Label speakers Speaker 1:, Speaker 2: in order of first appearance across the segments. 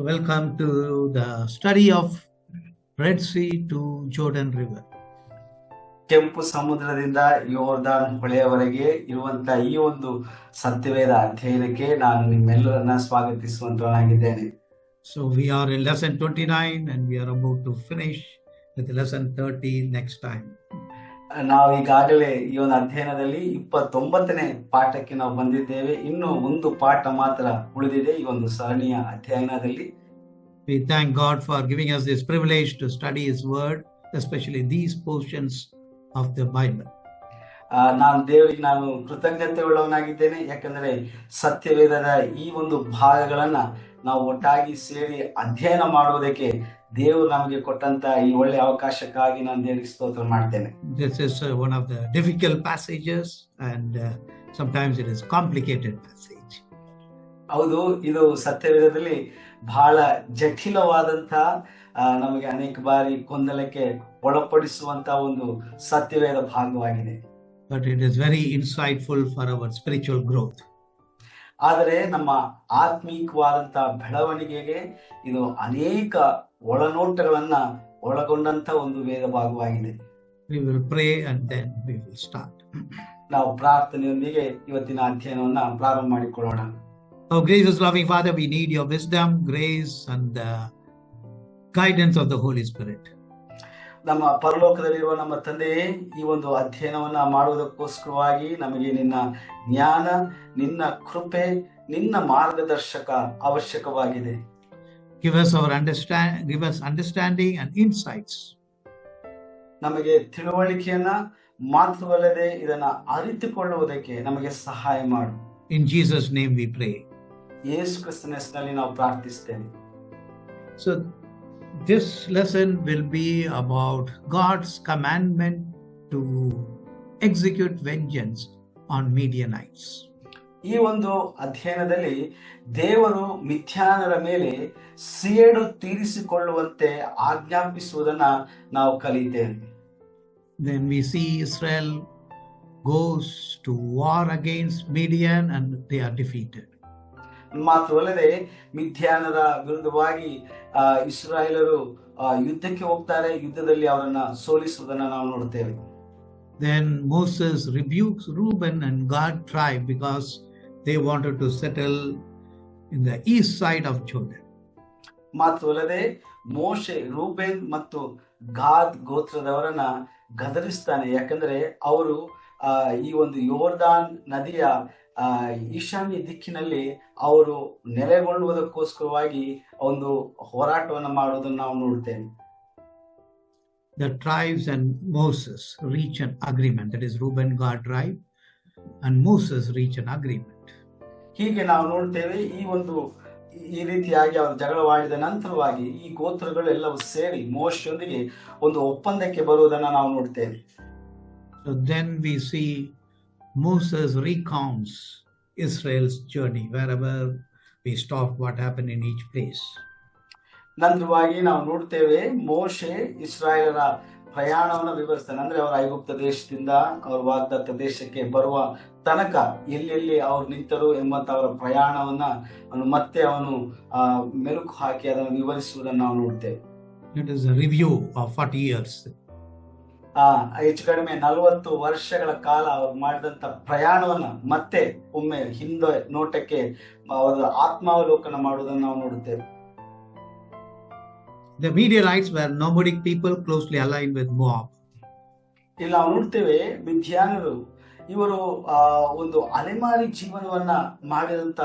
Speaker 1: Welcome to the study of Red Sea to Jordan River.
Speaker 2: ಕೆಂಪು ಸಮುದ್ರದಿಂದ ಯೋರ್ದಾನ್ ಹೊಳೆಯವರೆಗೆ ಇರುವಂತ ಈ ಒಂದು ಸತ್ಯವೇದ ಅಧ್ಯಯನಕ್ಕೆ ನಾನು ನಿಮ್ಮೆಲ್ಲರನ್ನ ಸ್ವಾಗತಿಸುವಂತನಾಗಿದ್ದೇನೆ.
Speaker 1: So we are in lesson 29 and we are about to finish with lesson 30 next time.
Speaker 2: ನಾವು ಈಗಾಗಲೇ ಈ ಒಂದು ಅಧ್ಯಯನದಲ್ಲಿ 29ನೇ ಪಾಠಕ್ಕೆ ನಾವು ಬಂದಿದ್ದೇವೆ. ಇನ್ನು ಒಂದು ಪಾಠ ಮಾತ್ರ ಉಳಿದಿದೆ ಈ ಒಂದು ಸರಣಿಯ ಅಧ್ಯಯನದಲ್ಲಿ.
Speaker 1: We thank God for giving us this privilege to study His Word, especially these portions of the Bible.
Speaker 2: ದೇವರಿಗೆ ನಾನು ಕೃತಜ್ಞತೆ ಉಳ್ಳವನಾಗಿದ್ದೇನೆ. ಯಾಕಂದ್ರೆ ಸತ್ಯವೇದದ ಈ ಒಂದು ಭಾಗಗಳನ್ನ ನಾವು ಒಟ್ಟಾಗಿ ಸೇರಿ ಅಧ್ಯಯನ ಮಾಡುವುದಕ್ಕೆ ದೇವರು ನಮಗೆ ಕೊಟ್ಟಂತ ಈ ಒಳ್ಳೆ ಅವಕಾಶಕ್ಕಾಗಿ ನಾನು ದೇವರಿಗೆ ಸ್ತೋತ್ರ ಮಾಡ್ತೇನೆ.
Speaker 1: This is one of the difficult passages and sometimes it is complicated passage.
Speaker 2: ಹೌದು, ಇದು ಸತ್ಯವೇದದಲ್ಲಿ ಬಹಳ ಜಟಿಲವಾದಂತ ನಮಗೆ ಅನೇಕ ಬಾರಿ ಗೊಂದಲಕ್ಕೆ ಒಳಪಡಿಸುವಂತ ಒಂದು ಸತ್ಯವೇದ ಭಾಗವಾಗಿದೆ.
Speaker 1: But it is very insightful for our spiritual growth.
Speaker 2: ಆದರೆ ನಮ್ಮ ಆತ್ಮೀಕವಾದಂತ ಬೆಳವಣಿಗೆಗೆ ಇದು ಅನೇಕ ಒಳನೋಟಗಳನ್ನ ಒಳಗೊಂಡಂತ ಒಂದು ವೇದ ಭಾಗವಾಗಿದೆ.
Speaker 1: We will pray and then we will start.
Speaker 2: ನಾವು ಪ್ರಾರ್ಥನೆಯೊಂದಿಗೆ ಇವತ್ತಿನ ಅಧ್ಯಯನವನ್ನ ಪ್ರಾರಂಭ ಮಾಡಿಕೊಳ್ಳೋಣ.
Speaker 1: Oh, gracious loving Father, we need your wisdom, grace and the guidance of the Holy Spirit.
Speaker 2: ನಮ್ಮ ಪರಲೋಕದಲ್ಲಿರುವ ನಮ್ಮ ತಂದೆಯೇ, ಈ ಒಂದು ಅಧ್ಯಯನವನ್ನ ಮಾಡುವುದಕ್ಕೋಸ್ಕರವಾಗಿ ನಮಗೆ ನಿನ್ನ ಜ್ಞಾನ, ನಿನ್ನ ಕೃಪೆ, ನಿನ್ನ ಮಾರ್ಗದರ್ಶಕ ಅವಶ್ಯಕವಾಗಿದೆ.
Speaker 1: Give us understanding and insights.
Speaker 2: ನಮಗೆ ತಿಳುವಳಿಕೆಯನ್ನ ಮಾತ್ರವಲ್ಲದೆ ಇದನ್ನ ಅರಿತುಕೊಳ್ಳುವುದಕ್ಕೆ ನಮಗೆ ಸಹಾಯ ಮಾಡು.
Speaker 1: In Jesus' name we pray.
Speaker 2: ಯೇಸು ಕ್ರಿಸ್ತನ ಹೆಸರಿನಲ್ಲಿ ನಾವು ಪ್ರಾರ್ಥಿಸ್ತೇವೆ.
Speaker 1: So this lesson will be about God's commandment to execute vengeance on Midianites.
Speaker 2: ಈ ಒಂದು ಅಧ್ಯಯನದಲ್ಲಿ ದೇವರು ಮಿಥ್ಯಾನರ ಮೇಲೆ ಸೇಡು ತೀರಿಸಿಕೊಳ್ಳುವಂತೆ ಆಜ್ಞಾಪಿಸುವುದನ್ನ ನಾವು ಕಲಿತೇವೆ.
Speaker 1: Then we see Israel goes to war against Midian and they are defeated.
Speaker 2: ಮಾತ್ರವಲ್ಲದೆ ಮಿಥ್ಯಾನರ ವಿರುದ್ಧವಾಗಿ ಇಸ್ರಾಯೇಲರು ಯುದ್ಧಕ್ಕೆ ಹೋಗ್ತಾರೆ. ಯುದ್ಧದಲ್ಲಿ ಅವರನ್ನ ಸೋಲಿಸುವುದನ್ನ ನಾವು ನೋಡ್ತೇವೆ.
Speaker 1: Then Moses rebukes Reuben and Gad tribe because they wanted to settle in the east side of Jordan.
Speaker 2: ಮಾತ್ರವಲ್ಲದೆ ಮೋಶೆ ರೂಬೇನ್ ಮತ್ತು ಗಾದ್ ಗೋತ್ರದವರನ್ನ ಗದರಿಸ್ತಾನೆ. ಯಾಕಂದ್ರೆ ಅವರು ಈ ಒಂದು ಯೋರ್ದಾನ್ ನದಿಯ ಈಶಾನ್ಯ ದಿಕ್ಕಿನಲ್ಲಿ ಅವರು ನೆಲೆಗೊಳ್ಳುವುದಕ್ಕೋಸ್ಕರವಾಗಿ ಒಂದು ಹೋರಾಟವನ್ನು ಮಾಡುವುದನ್ನು ನಾವು ನೋಡ್ತೇವೆ.
Speaker 1: The tribes and Moses reach an agreement. That is Reuben, Gad tribe and Moses reach an agreement.
Speaker 2: ಹೀಗೆ ನಾವು ನೋಡ್ತೇವೆ. ಈ ರೀತಿಯಾಗಿ ಅವರು ಜಗಳವಾಡಿದ ನಂತರವಾಗಿ ಈ ಗೋತ್ರಗಳೆಲ್ಲವೂ ಸೇರಿ ಮೋಶೆಯೊಂದಿಗೆ ಒಂದು ಒಪ್ಪಂದಕ್ಕೆ ಬರುವುದನ್ನು ನಾವು ನೋಡ್ತೇವೆ.
Speaker 1: So then we see Moses recounts Israel's journey. Wherever we stop, what happened in each place.
Speaker 2: ನಂತರವಾಗಿ ನಾವು ನೋಡ್ತೇವೆ ಮೋಶೆ ಇಸ್ರಾಯೇಲರ ಪ್ರಯಾಣವನ್ನು ವಿವರಿಸ್ತಾನೆ. ಅಂದ್ರೆ ಅವರ ಐಗುಪ್ತ ದೇಶದಿಂದ ಅವರ ವಾಗ್ದತ್ತ ದೇಶಕ್ಕೆ ಬರುವ ತನಕ ಎಲ್ಲೆಲ್ಲಿ ಅವ್ರು ನಿಂತರು ಎಂಬಂತ ಅವರ ಪ್ರಯಾಣವನ್ನ ಮತ್ತೆ ಅವನು ಮೆಲುಕು ಹಾಕಿ ಅದನ್ನು ವಿವರಿಸುವುದನ್ನು ನಾವು ನೋಡ್ತೇವೆ.
Speaker 1: It is a review of 40 years.
Speaker 2: ಹೆಚ್ಚು ಕಡಿಮೆ 40 ವರ್ಷಗಳ ಕಾಲ ಅವ್ರು ಮಾಡಿದಂತ ಪ್ರಯಾಣವನ್ನ ಮತ್ತೆ ಒಮ್ಮೆ ಹಿಂದೆ ನೋಟಕ್ಕೆ ಅವರ ಆತ್ಮಾವಲೋಕನ ಮಾಡುವುದನ್ನು ನಾವು ನೋಡುತ್ತೇವೆ.
Speaker 1: The Midianites were nomadic people closely aligned with Moab.
Speaker 2: ಇಲ್ಲಿ ನಾವು ನೋಡ್ತೇವೆ ಮಿದ್ಯಾನರು ಇವರು ಒಂದು ಅಲೆಮಾರಿ ಜೀವನವನ್ನ ಮಾಡಿದಂತ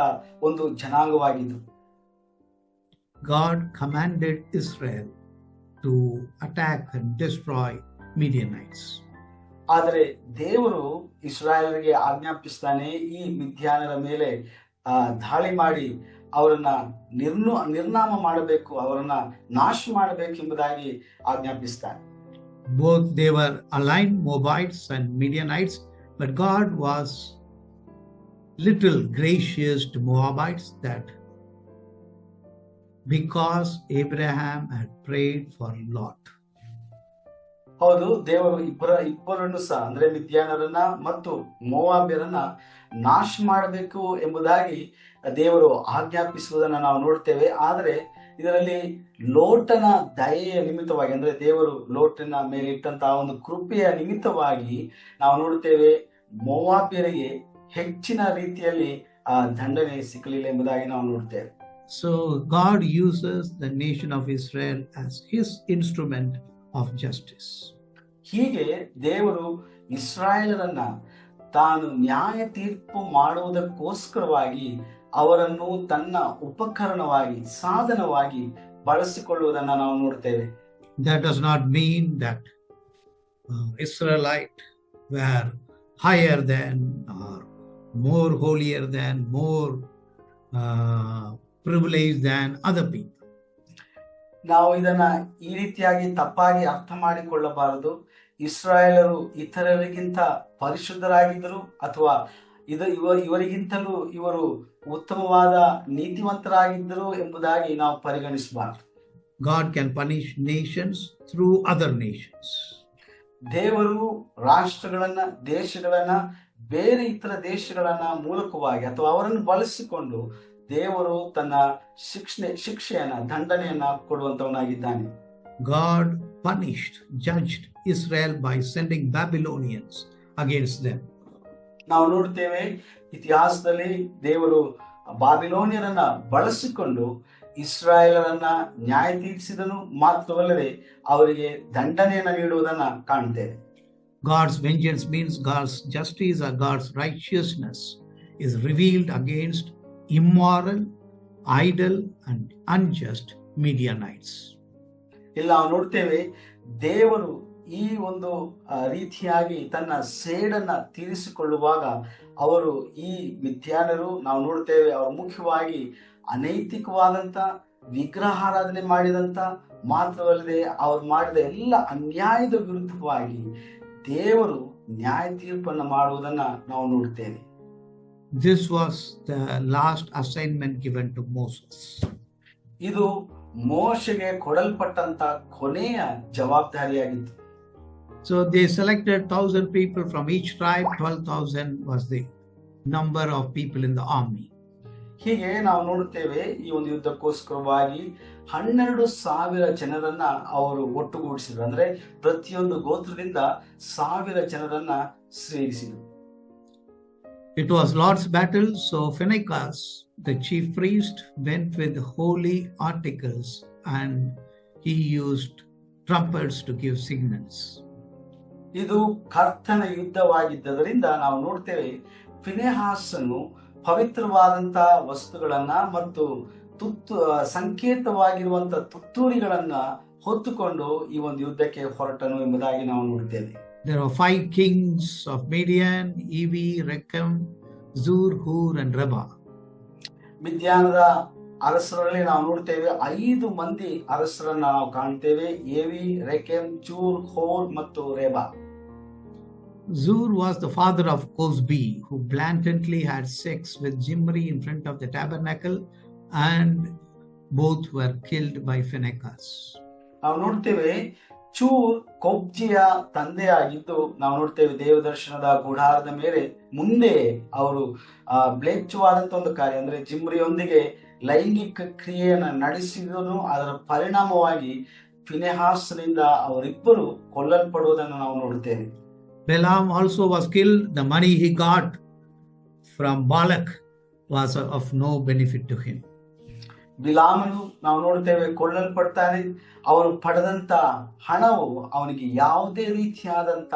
Speaker 2: ಒಂದು ಜನಾಂಗವಾಗಿದ್ದು.
Speaker 1: God commanded Israel to attack and destroy Midianites.
Speaker 2: ಆದರೆ ದೇವರು ಇಸ್ರಾಯೇಲರಿಗೆ ಆಜ್ಞಾಪಿಸ್ತಾನೆ ಈ ಮಿದ್ಯಾನರ ಮೇಲೆ ದಾಳಿ ಮಾಡಿ ಅವರನ್ನ ನಿರ್ನಾಮ ಮಾಡಬೇಕು, ಅವರನ್ನ ನಾಶ ಮಾಡಬೇಕು ಎಂಬುದಾಗಿ ಆಜ್ಞಾಪಿಸ್ತಾನೆ.
Speaker 1: Both they were aligned, Moabites and Midianites, but God was little gracious to Moabites that because Abraham had prayed for Lot.
Speaker 2: ಹೌದು, ದೇವರು ಇಬ್ಬರನ್ನು ಸಹ ಅಂದ್ರೆ ಮಿದ್ಯಾನರನ್ನ ಮತ್ತು ಮೋವಾಬ್ಯರನ್ನ ನಾಶ ಮಾಡಬೇಕು ಎಂಬುದಾಗಿ ದೇವರು ಆಜ್ಞಾಪಿಸುವುದನ್ನು ನಾವು ನೋಡ್ತೇವೆ. ಆದರೆ ಇದರಲ್ಲಿ ಲೋಟನ ದಯೆಯ ನಿಮಿತ್ತವಾಗಿ, ಅಂದ್ರೆ ದೇವರು ಲೋಟನ ಮೇಲೆ ಇಟ್ಟಂತಹ ಒಂದು ಕೃಪೆಯ ನಿಮಿತ್ತವಾಗಿ ನಾವು ನೋಡುತ್ತೇವೆ ಮೋವಾಬ್ಯರಿಗೆ ಹೆಚ್ಚಿನ ರೀತಿಯಲ್ಲಿ ಆ ದಂಡನೆ ಸಿಕ್ಕಲಿಲ್ಲ ಎಂಬುದಾಗಿ ನಾವು ನೋಡ್ತೇವೆ.
Speaker 1: So God uses the nation of Israel as his instrument of justice.
Speaker 2: ಹೀಗೆ ದೇವರು ಇಸ್ರಾಯೇಲರನ್ನ ತಾನು ನ್ಯಾಯ ತೀರ್ಪು ಮಾಡುವುದಕ್ಕೋಸ್ಕರವಾಗಿ ಅವರನ್ನು ತನ್ನ ಉಪಕರಣವಾಗಿ ಸಾಧನವಾಗಿ ಬಳಸಿಕೊಳ್ಳುವುದನ್ನ ನಾವು ನೋಡ್ತೇವೆ.
Speaker 1: That does not mean that Israelite were higher than or more holier than, more privileged than other people.
Speaker 2: ನಾವು ಇದನ್ನ ಈ ರೀತಿಯಾಗಿ ತಪ್ಪಾಗಿ ಅರ್ಥ ಮಾಡಿಕೊಳ್ಳಬಾರದು. ಇಸ್ರಾಯೇಲರು ಇತರರಿಗಿಂತ ಪರಿಶುದ್ಧರಾಗಿದ್ದರು ಅಥವಾ ಇವರಿಗಿಂತಲೂ ಇವರು ಉತ್ತಮವಾದ ನೀತಿವಂತರಾಗಿದ್ದರು ಎಂಬುದಾಗಿ ನಾವು ಪರಿಗಣಿಸಬಾರದು.
Speaker 1: God can punish nations through other nations.
Speaker 2: ದೇವರು ರಾಷ್ಟ್ರಗಳನ್ನ, ದೇಶಗಳನ್ನ, ಬೇರೆ ಇತರ ದೇಶಗಳನ್ನ ಮೂಲಕವಾಗಿ ಅಥವಾ ಅವರನ್ನು ಬಳಸಿಕೊಂಡು ದೇವರು ತನ್ನ ಶಿಕ್ಷೆಯನ್ನ, ದಂಡನೆಯನ್ನ ಕೊಡುವಂತವನಾಗಿದ್ದಾನೆ.
Speaker 1: God punished, judged Israel by sending Babylonians against them.
Speaker 2: ನಾವು ನೋಡ್ತೇವೆ ಇತಿಹಾಸದಲ್ಲಿ ದೇವರು ಬಾಬಿಲೋನಿಯರನ್ನ ಬಳಸಿಕೊಂಡು ಇಸ್ರಾಯೇಲರನ್ನ ನ್ಯಾಯ ತೀರಿಸಿದನು, ಮಾತ್ರವಲ್ಲದೆ ಅವರಿಗೆ ದಂಡನೆಯನ್ನ ನೀಡುವುದನ್ನ ಕಾಣ್ತೇವೆ.
Speaker 1: God's vengeance means God's justice or God's righteousness is revealed against immoral, idle and unjust Midianites.
Speaker 2: ಇಲ್ಲಿ ನಾವು ನೋಡ್ತೇವೆ ದೇವರು ಈ ಒಂದು ರೀತಿಯಾಗಿ ತನ್ನ ಸೇಡನ್ನ ತೀರಿಸಿಕೊಳ್ಳುವಾಗ ಅವರು ಈ ಮಿಥ್ಯಾನರು, ನಾವು ನೋಡ್ತೇವೆ ಅವರು ಮುಖ್ಯವಾಗಿ ಅನೈತಿಕವಾದಂತ ವಿಗ್ರಹಾರಾಧನೆ ಮಾಡಿದಂತ, ಮಾತ್ರವಲ್ಲದೆ ಅವರು ಮಾಡಿದ ಎಲ್ಲ ಅನ್ಯಾಯದ ವಿರುದ್ಧವಾಗಿ ದೇವರು ನ್ಯಾಯ ತೀರ್ಪನ್ನು ಮಾಡುವುದನ್ನ ನಾವು ನೋಡ್ತೇವೆ.
Speaker 1: This was the last assignment given to Moses.
Speaker 2: ಇದು ಮೋಶೆಗೆ ಕೊಡಲ್ಪಟ್ಟಂತ ಕೊನೆಯ ಜವಾಬ್ದಾರಿಯಾಗಿತ್ತು.
Speaker 1: So they selected 1,000 people from each tribe. 12,000 was the number of people in the army.
Speaker 2: ಹೀಗೆ ನಾವು ನೋಡುತ್ತೇವೆ ಈ ಒಂದು ಯುದ್ಧಕ್ಕೋಸ್ಕರವಾಗಿ 12,000 ಜನರನ್ನ ಅವರು ಒಟ್ಟುಗೂಡಿಸಿದ್ರು. ಅಂದ್ರೆ ಪ್ರತಿಯೊಂದು ಗೋತ್ರದಿಂದ 1,000 ಜನರನ್ನ ಸೇರಿಸಿದ್ರು.
Speaker 1: It was Lord's battle, so Phinehas, the chief priest, went with holy articles and he used trumpets to give signals.
Speaker 2: ಇದು ಕರ್ತನ ಯುದ್ಧವಾಗಿದ್ದರಿಂದ ನಾವು ನೋಡ್ತೇವೆ ಫಿನೆಹಾಸನು ಪವಿತ್ರವಾದಂತ ವಸ್ತುಗಳನ್ನ ಮತ್ತು ಸಂಕೇತವಾಗಿರುವಂತ ತುತ್ತೂರಿಗಳನ್ನ ಹೊತ್ತುಕೊಂಡು ಈ ಒಂದು ಯುದ್ಧಕ್ಕೆ ಹೊರಟನು ಎಂಬುದಾಗಿ ನಾವು ನೋಡ್ತೇವೆ.
Speaker 1: There were 5 kings of Midian: Evi, Rechem, Zur, Hur and Reba.
Speaker 2: ಮಿದ್ಯಾನದ ಅರಸರಲ್ಲಿ ನಾವು ನೋಡ್ತೇವೆ 5 ಮಂದಿ ಅರಸರನ್ನ ನಾವು ಕಾಣ್ತೇವೆ: ಏವಿ, ರೆಕೆಮ್, ಚೂರ್, ಹೋರ್ ಮತ್ತು Reba.
Speaker 1: Zur was the father of Cozbi, who blatantly had sex with Zimri in front of the tabernacle, and both were killed by Phinehas.
Speaker 2: ನಾವು ನೋಡ್ತೇವೆ ಚೂರ್ ಕೊಬ್ಜಿಯ ತಂದೆಯಾಗಿದ್ದು, ನಾವು ನೋಡ್ತೇವೆ ದೇವದರ್ಶನದ ಗುಡಾರದ ಮೇಲೆ ಮುಂದೆ ಅವರು ಬ್ಲೇಚ್ವಾದಂತ ಒಂದು ಕಾರ್ಯ, ಅಂದ್ರೆ ಜಿಮ್ರಿಯೊಂದಿಗೆ ಲೈಂಗಿಕ ಕ್ರಿಯೆಯನ್ನು ನಡೆಸಿದನು. ಅದರ ಪರಿಣಾಮವಾಗಿ ಫಿನೆಹಾಸ್ನಿಂದ ಅವರಿಬ್ಬರು ಕೊಲ್ಲಲ್ಪಡುವುದನ್ನು ನಾವು ನೋಡುತ್ತೇವೆ.
Speaker 1: Balaam also was killed. The money he got from Balak was of no benefit to him.
Speaker 2: ಬಿಲಾಮನು ನಾವು ನೋಡ್ತೇವೆ ಕೊಳ್ಳಲ್ಪಡ್ತಾನೆ. ಅವನು ಪಡೆದಂತ ಹಣವು ಅವನಿಗೆ ಯಾವುದೇ ರೀತಿಯಾದಂತ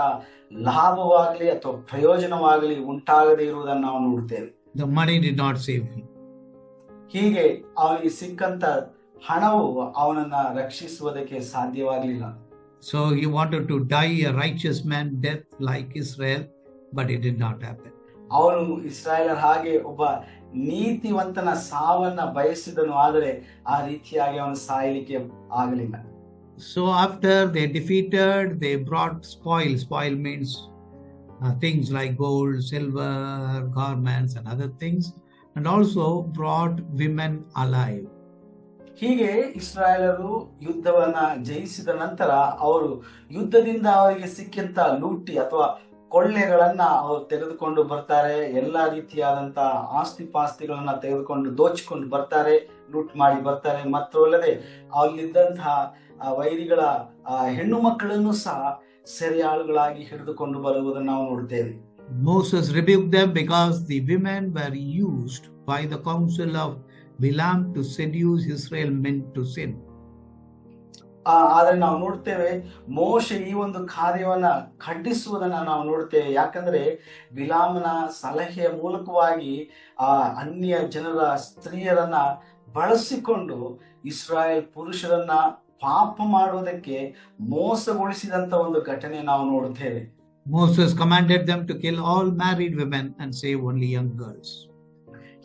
Speaker 2: ಲಾಭವಾಗಲಿ ಅಥವಾ ಪ್ರಯೋಜನವಾಗಲಿ ಉಂಟಾಗದೇ ಇರುವುದನ್ನು ನಾವು ನೋಡ್ತೇವೆ.
Speaker 1: The money did not save him.
Speaker 2: ಹೀಗೆ ಅವನಿಗೆ ಸಿಕ್ಕಂತ ಹಣವು ಅವನನ್ನ ರಕ್ಷಿಸುವುದಕ್ಕೆ ಸಾಧ್ಯವಾಗಲಿಲ್ಲ.
Speaker 1: So he wanted to die a righteous man death like Israel, but it did not happen.
Speaker 2: ಅವನು ಇಸ್ರಾಯೇಲರ ಹಾಗೆ ಒಬ್ಬ ನೀತಿವಂತನ ಸಾವನ್ನ ಬಯಸಿದನು, ಆದರೆ ಆ ರೀತಿಯಾಗಿ ಅವನು ಸಾಯಲಿಕ್ಕೆ ಆಗಲಿಲ್ಲ.
Speaker 1: So after they defeated, they brought spoil. Spoil means things like gold, silver, garments and other things, and also brought women alive.
Speaker 2: ಹೀಗೆ ಇಸ್ರಾಯೇಲರು ಯುದ್ಧವನ್ನ ಜಯಿಸಿದ ನಂತರ ಅವರು ಯುದ್ಧದಿಂದ ಅವರಿಗೆ ಸಿಕ್ಕಂತ ಲೂಟಿ ಅಥವಾ ಕೊಳ್ಳೆಗಳನ್ನ ಅವರು ತೆಗೆದುಕೊಂಡು ಬರ್ತಾರೆ. ಎಲ್ಲಾ ರೀತಿಯಾದಂತ ಆಸ್ತಿ ಪಾಸ್ತಿಗಳನ್ನ ತೆಗೆದುಕೊಂಡು ದೋಚಿಕೊಂಡು ಬರ್ತಾರೆ, ಲೂಟ್ ಮಾಡಿ ಬರ್ತಾರೆ. ಮಾತ್ರವಲ್ಲದೆ ಅಲ್ಲಿದ್ದಂತಹ ವೈರಿಗಳ ಹೆಣ್ಣು ಮಕ್ಕಳನ್ನು ಸಹ ಸೆರೆಯಾಳುಗಳಾಗಿ ಹಿಡಿದುಕೊಂಡು ಬರುವುದನ್ನು ನಾವು ನೋಡ್ತೇವೆ.
Speaker 1: Moses rebuked them because the women were used by the counsel of Balaam to seduce Israel men to sin.
Speaker 2: ಆದ್ರೆ ನಾವು ನೋಡ್ತೇವೆ ಮೋಶೆ ಈ ಒಂದು ಕಾರ್ಯವನ್ನ ಖಂಡಿಸುವುದನ್ನ ನಾವು ನೋಡ್ತೇವೆ. ಯಾಕಂದ್ರೆ ಬಿಲಾಮನ ಸಲಹೆಯ ಮೂಲಕವಾಗಿ ಅನ್ಯ ಜನರ ಸ್ತ್ರೀಯರನ್ನ ಬಳಸಿಕೊಂಡು ಇಸ್ರಾಯೇಲ್ ಪುರುಷರನ್ನ ಪಾಪ ಮಾಡುವುದಕ್ಕೆ ಮೋಸಗೊಳಿಸಿದಂತ ಒಂದು ಘಟನೆ ನಾವು ನೋಡ್ತೇವೆ.
Speaker 1: Moses commanded them to kill all married women and save only young girls.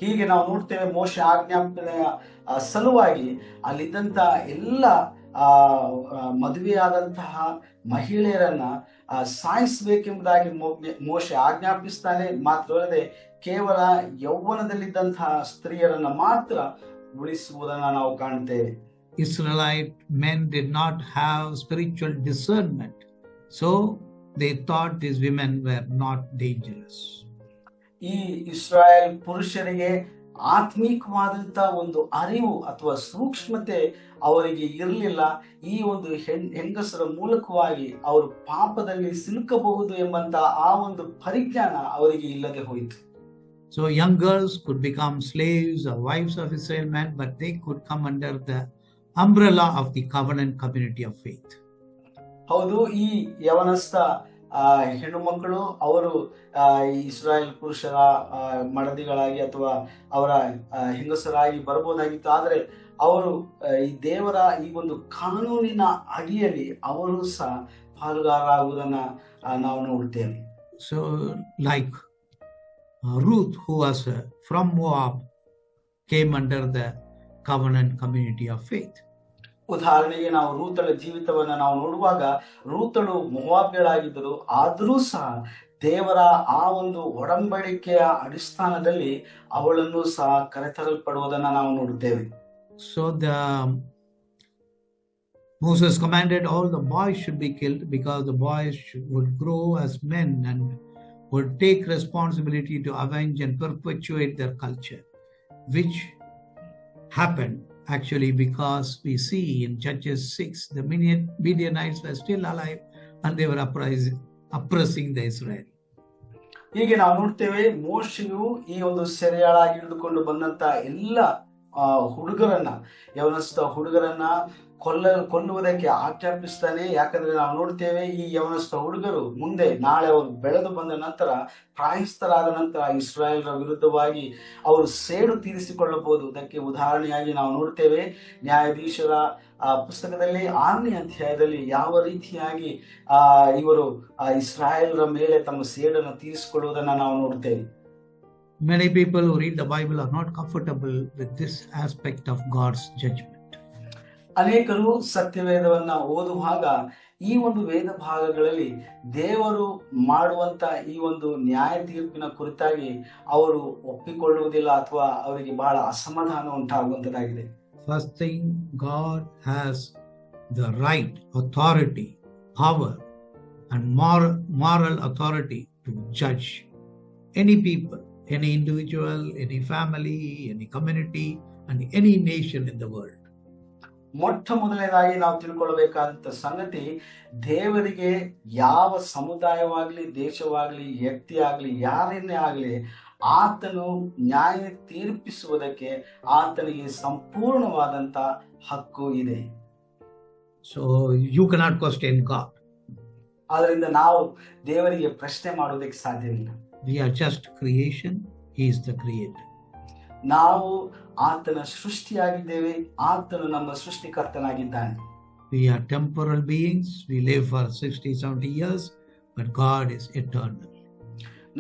Speaker 2: ಹೀಗೆ ನಾವು ನೋಡ್ತೇವೆ ಮೋಶೆ ಆಜ್ಞಾಪನೆಯ ಸಲುವಾಗಿ ಅಲ್ಲಿದ್ದಂತ ಎಲ್ಲ ಮದುವೆಯಾದಂತಹ ಮಹಿಳೆಯರನ್ನ ಸಾಯಿಸಬೇಕೆಂಬುದಾಗಿ ಮೋಶೆ ಆಜ್ಞಾಪಿಸ್ತಾನೆ. ಮಾತ್ರವಲ್ಲದೆ ಕೇವಲ ಯೌವನದಲ್ಲಿದ್ದಂತಹ ಸ್ತ್ರೀಯರನ್ನ ಮಾತ್ರ ಉಳಿಸುವುದನ್ನ ನಾವು ಕಾಣ್ತೇವೆ.
Speaker 1: Israelite men did not have spiritual discernment, so they thought these women were not dangerous.
Speaker 2: ಈ ಇಸ್ರಾಯೇಲ್ ಪುರುಷರಿಗೆ ಆತ್ಮೀಕವಾದಂತ ಒಂದು ಅರಿವು ಅಥವಾ ಸೂಕ್ಷ್ಮತೆ ಅವರಿಗೆ ಇರಲಿಲ್ಲ. ಈ ಒಂದು ಹೆಂಗಸರ ಮೂಲಕವಾಗಿ ಅವರು ಪಾಪದಲ್ಲಿ ಸಿಲುಕಬಹುದು ಎಂಬಂತ ಆ ಒಂದು ಪರಿಜ್ಞಾನ ಅವರಿಗೆ ಇಲ್ಲದೆ ಹೋಯಿತು.
Speaker 1: So young girls could become slaves or wives of Israel men, but they could come under the umbrella of the covenant community of faith.
Speaker 2: ಹೌದು, ಈ ಯವನಸ್ಥ ಹೆಣ್ಣು ಮಕ್ಕಳು ಅವರು ಇಸ್ರಾಯೇಲ್ ಪುರುಷರ ಮಡದಿಗಳಾಗಿ ಅಥವಾ ಅವರ ಹೆಂಗಸರಾಗಿ ಬರಬಹುದಾಗಿತ್ತು. ಆದರೆ ಅವರು ಈ ದೇವರ ಈ ಒಂದು ಕಾನೂನಿನ ಅಡಿಯಲ್ಲಿ ಅವರು ಸಹ ಪಾಲುಗಾರರಾಗುವುದನ್ನ ನಾವು ನೋಡ್ತೇವೆ.
Speaker 1: So like Ruth, who was from Moab, came under the covenant community of faith.
Speaker 2: ಉದಾಹರಣೆಗೆ ನಾವು ರೂತಳ ಜೀವಿತವನ್ನ ನಾವು ನೋಡುವಾಗ ರೂತಳು ಮೋವಾಬ್ಯಳಾಗಿದ್ದರು, ಆದರೂ ಸಹ ದೇವರ ಆ ಒಂದು ಒಡಂಬಡಿಕೆಯ ಅಡಿಸ್ಥಾನದಲ್ಲಿ ಅವಳನ್ನು ಸಹ ಕರೆತರಲ್ಪಡುವುದನ್ನ ನಾವು ನೋಡುತ್ತೇವೆ.
Speaker 1: So Moses commanded all the boys should be killed because the boys would grow as men and would take responsibility to avenge and perpetuate their culture, which happened actually because we see in Judges 6 the Midianites were still alive and they were oppressing the Israel.
Speaker 2: ಹೀಗೆ ನಾವು ನೋಡ್ತೇವೆ ಮೋಶೆಯು ಈ ಒಂದು ಸೆರೆಯಾಳಾಗಿ ಹಿಡಿದುಕೊಂಡು ಬಂದಂತ ಎಲ್ಲ ಹುಡುಗರನ್ನ ಯವನಸ್ಥ ಹುಡುಗರನ್ನ ಕೊಲ್ಲುವುದಕ್ಕೆ ಆಜ್ಞಾಪಿಸ್ತಾನೆ. ಯಾಕಂದ್ರೆ ನಾವು ನೋಡ್ತೇವೆ ಈ ಯವನಸ್ಥ ಹುಡುಗರು ಮುಂದೆ ನಾಳೆ ಅವರು ಬೆಳೆದು ಬಂದ ನಂತರ ಪ್ರಾಯಸ್ಥರಾದ ನಂತರ ಇಸ್ರಾಯೇಲ್ರ ವಿರುದ್ಧವಾಗಿ ಅವರು ಸೇಡು ತೀರಿಸಿಕೊಳ್ಳಬಹುದು. ಅದಕ್ಕೆ ಉದಾಹರಣೆಯಾಗಿ ನಾವು ನೋಡ್ತೇವೆ ನ್ಯಾಯಾಧೀಶರ ಪುಸ್ತಕದಲ್ಲಿ 6ನೇ ಅಧ್ಯಾಯದಲ್ಲಿ ಯಾವ ರೀತಿಯಾಗಿ ಇವರು ಇಸ್ರಾಯೇಲ್ರ ಮೇಲೆ ತಮ್ಮ ಸೇಡನ್ನು ತೀರಿಸಿಕೊಳ್ಳುವುದನ್ನ ನಾವು ನೋಡ್ತೇವೆ.
Speaker 1: Many people who read the Bible are not comfortable with this aspect of God's judgment.
Speaker 2: ಅನೇಕರು ಸತ್ಯವೇದವನ್ನ ಓದುವಾಗ ಈ ಒಂದು ವೇದ ಭಾಗಗಳಲ್ಲಿ ದೇವರು ಮಾಡುವಂತ ಈ ಒಂದು ನ್ಯಾಯ ತೀರ್ಪಿನ ಕುರಿತಾಗಿ ಅವರು ಒಪ್ಪಿಕೊಳ್ಳುವುದಿಲ್ಲ ಅಥವಾ ಅವರಿಗೆ ಬಹಳ ಅಸಮಾಧಾನ ಉಂಟಾಗುವಂತದಾಗಿದೆ.
Speaker 1: First thing, God has the right, authority, power and moral authority to judge any people, any individual, any family, any community and any nation in the world.
Speaker 2: ಮೊಟ್ಟ ಮೊದಲನೇದಾಗಿ ನಾವು ತಿಳ್ಕೊಳ್ಬೇಕಾದಂತ ಸಂಗತಿ, ದೇವರಿಗೆ ಯಾವ ಸಮುದಾಯವಾಗ್ಲಿ ದೇಶವಾಗ್ಲಿ ವ್ಯಕ್ತಿ ಆಗ್ಲಿ ಯಾರನ್ನೇ ಆಗ್ಲಿ ಆತನು ನ್ಯಾಯ ತೀರ್ಪಿಸುವುದಕ್ಕೆ ಆತನಿಗೆ ಸಂಪೂರ್ಣವಾದಂತ ಹಕ್ಕು ಇದೆ.
Speaker 1: So you cannot question God.
Speaker 2: ಆದ್ರಿಂದ ನಾವು ದೇವರಿಗೆ ಪ್ರಶ್ನೆ ಮಾಡುವುದಕ್ಕೆ ಸಾಧ್ಯವಿಲ್ಲ.
Speaker 1: We are just creation, he is the creator.
Speaker 2: ನಾವು ಆತನ ಸೃಷ್ಟಿಯಾಗಿದ್ದೇವೆ, ಆತನು ನಮ್ಮ ಸೃಷ್ಟಿಕರ್ತನಾಗಿದ್ದಾನೆ.
Speaker 1: We are temporal beings, we live for 60-70 years, but God is eternal.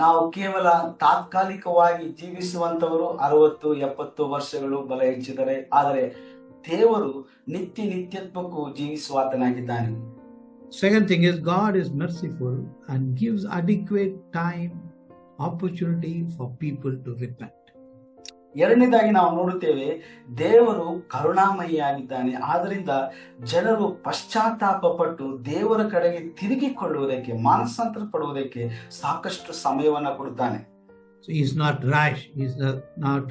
Speaker 2: ನಾವು ಕೇವಲ ತಾತ್ಕಾಲಿಕವಾಗಿ ಜೀವಿಸುವಂತವರು 60-70 ವರ್ಷಗಳು ಬಲ ಹೆಚ್ಚಿದರೆ, ಆದರೆ ದೇವರು ನಿತ್ಯತ್ವಕ್ಕೂ ಜೀವಿಸುವಾತನಾಗಿದ್ದಾನೆ.
Speaker 1: Second thing is God is merciful and gives adequate time, opportunity for people to repent.
Speaker 2: ಎರಡನೇದಾಗಿ ನಾವು ನೋಡುತ್ತೇವೆ, ದೇವರು ಕರುಣಾಮಯಿಯಾಗಿದ್ದಾನೆ. ಆದ್ದರಿಂದ ಜನರು ಪಶ್ಚಾತ್ತಾಪ ಪಟ್ಟು ದೇವರ ಕಡೆಗೆ ತಿರುಗಿಕೊಳ್ಳುವುದಕ್ಕೆ, ಮಾನಸಾಂತರ ಪಡುವುದಕ್ಕೆ ಸಾಕಷ್ಟು ಸಮಯವನ್ನ ಕೊಡುತ್ತಾನೆ.
Speaker 1: So he is not rash. He is not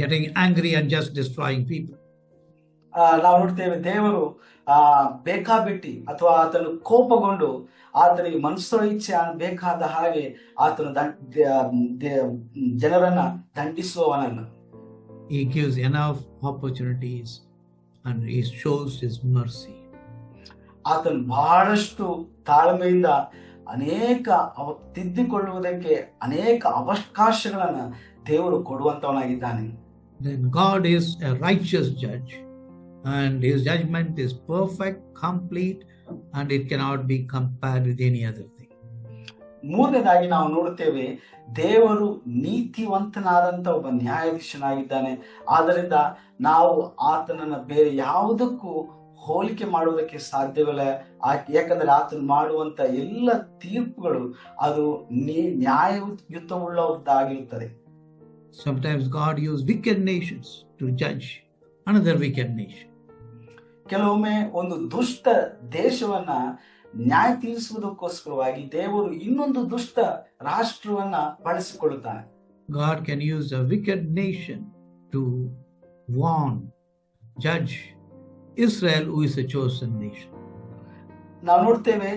Speaker 1: getting angry and just destroying people.
Speaker 2: ನಾವು ನೋಡ್ತೇವೆ, ದೇವರು ಬೇಕಾಬಿಟ್ಟಿ ಅಥವಾ ಆತನು ಕೋಪಗೊಂಡು ಆತನಿಗೆ ಮನಸ್ಸೋ ಇಚ್ಛೆ ಬೇಕಾದ ಹಾಗೆ ಆತನು ಜನರನ್ನ ದಂಡಿಸುವವನಲ್ಲ.
Speaker 1: He gives enough opportunities and he shows his mercy.
Speaker 2: ಆತನು ಬಹಳಷ್ಟು ತಾಳ್ಮೆಯಿಂದ ಅನೇಕ ತಿದ್ದಿಕೊಳ್ಳುವುದಕ್ಕೆ ಅನೇಕ ಅವಕಾಶಗಳನ್ನ ದೇವರು ಕೊಡುವಂತವನಾಗಿದ್ದಾನೆ.
Speaker 1: Then God is a righteous judge and his judgment is perfect, complete, and it cannot be compared with any other thing.
Speaker 2: ಮೂರನೇದಾಗಿ ನಾವು ನೋಡುತ್ತೇವೆ, ದೇವರು ನೀತಿವಂತನಾದಂತ ಒಬ್ಬ ನ್ಯಾಯಾಧೀಶನಾಗಿದ್ದಾನೆ. ಆದ್ದರಿಂದ ನಾವು ಆತನನ್ನ ಬೇರೆ ಯಾವುದಕ್ಕೂ ಹೋಲಿಕೆ ಮಾಡುವುದಕ್ಕೆ ಸಾಧ್ಯವಿಲ್ಲ. ಯಾಕಂದ್ರೆ ಆತನು ಮಾಡುವಂತ ಎಲ್ಲ ತೀರ್ಪುಗಳು ಅದು ನ್ಯಾಯಯುತವುಳ್ಳದ್ದಾಗಿರುತ್ತದೆ.
Speaker 1: Sometimes God used wicked nations to judge another wicked nation.
Speaker 2: ಕೆಲವೊಮ್ಮೆ ಒಂದು ದುಷ್ಟ ದೇಶವನ್ನ ನ್ಯಾಯ ತೀರಿಸುವುದಕ್ಕೋಸ್ಕರವಾಗಿ ದೇವರು ಇನ್ನೊಂದು ದುಷ್ಟ ರಾಷ್ಟ್ರವನ್ನ ಬಳಸಿಕೊಳ್ಳುತ್ತಾನೆ.
Speaker 1: God can use a wicked nation to warn, judge Israel, who is a chosen nation.
Speaker 2: ನಾವು ನೋಡ್ತೇವೆ,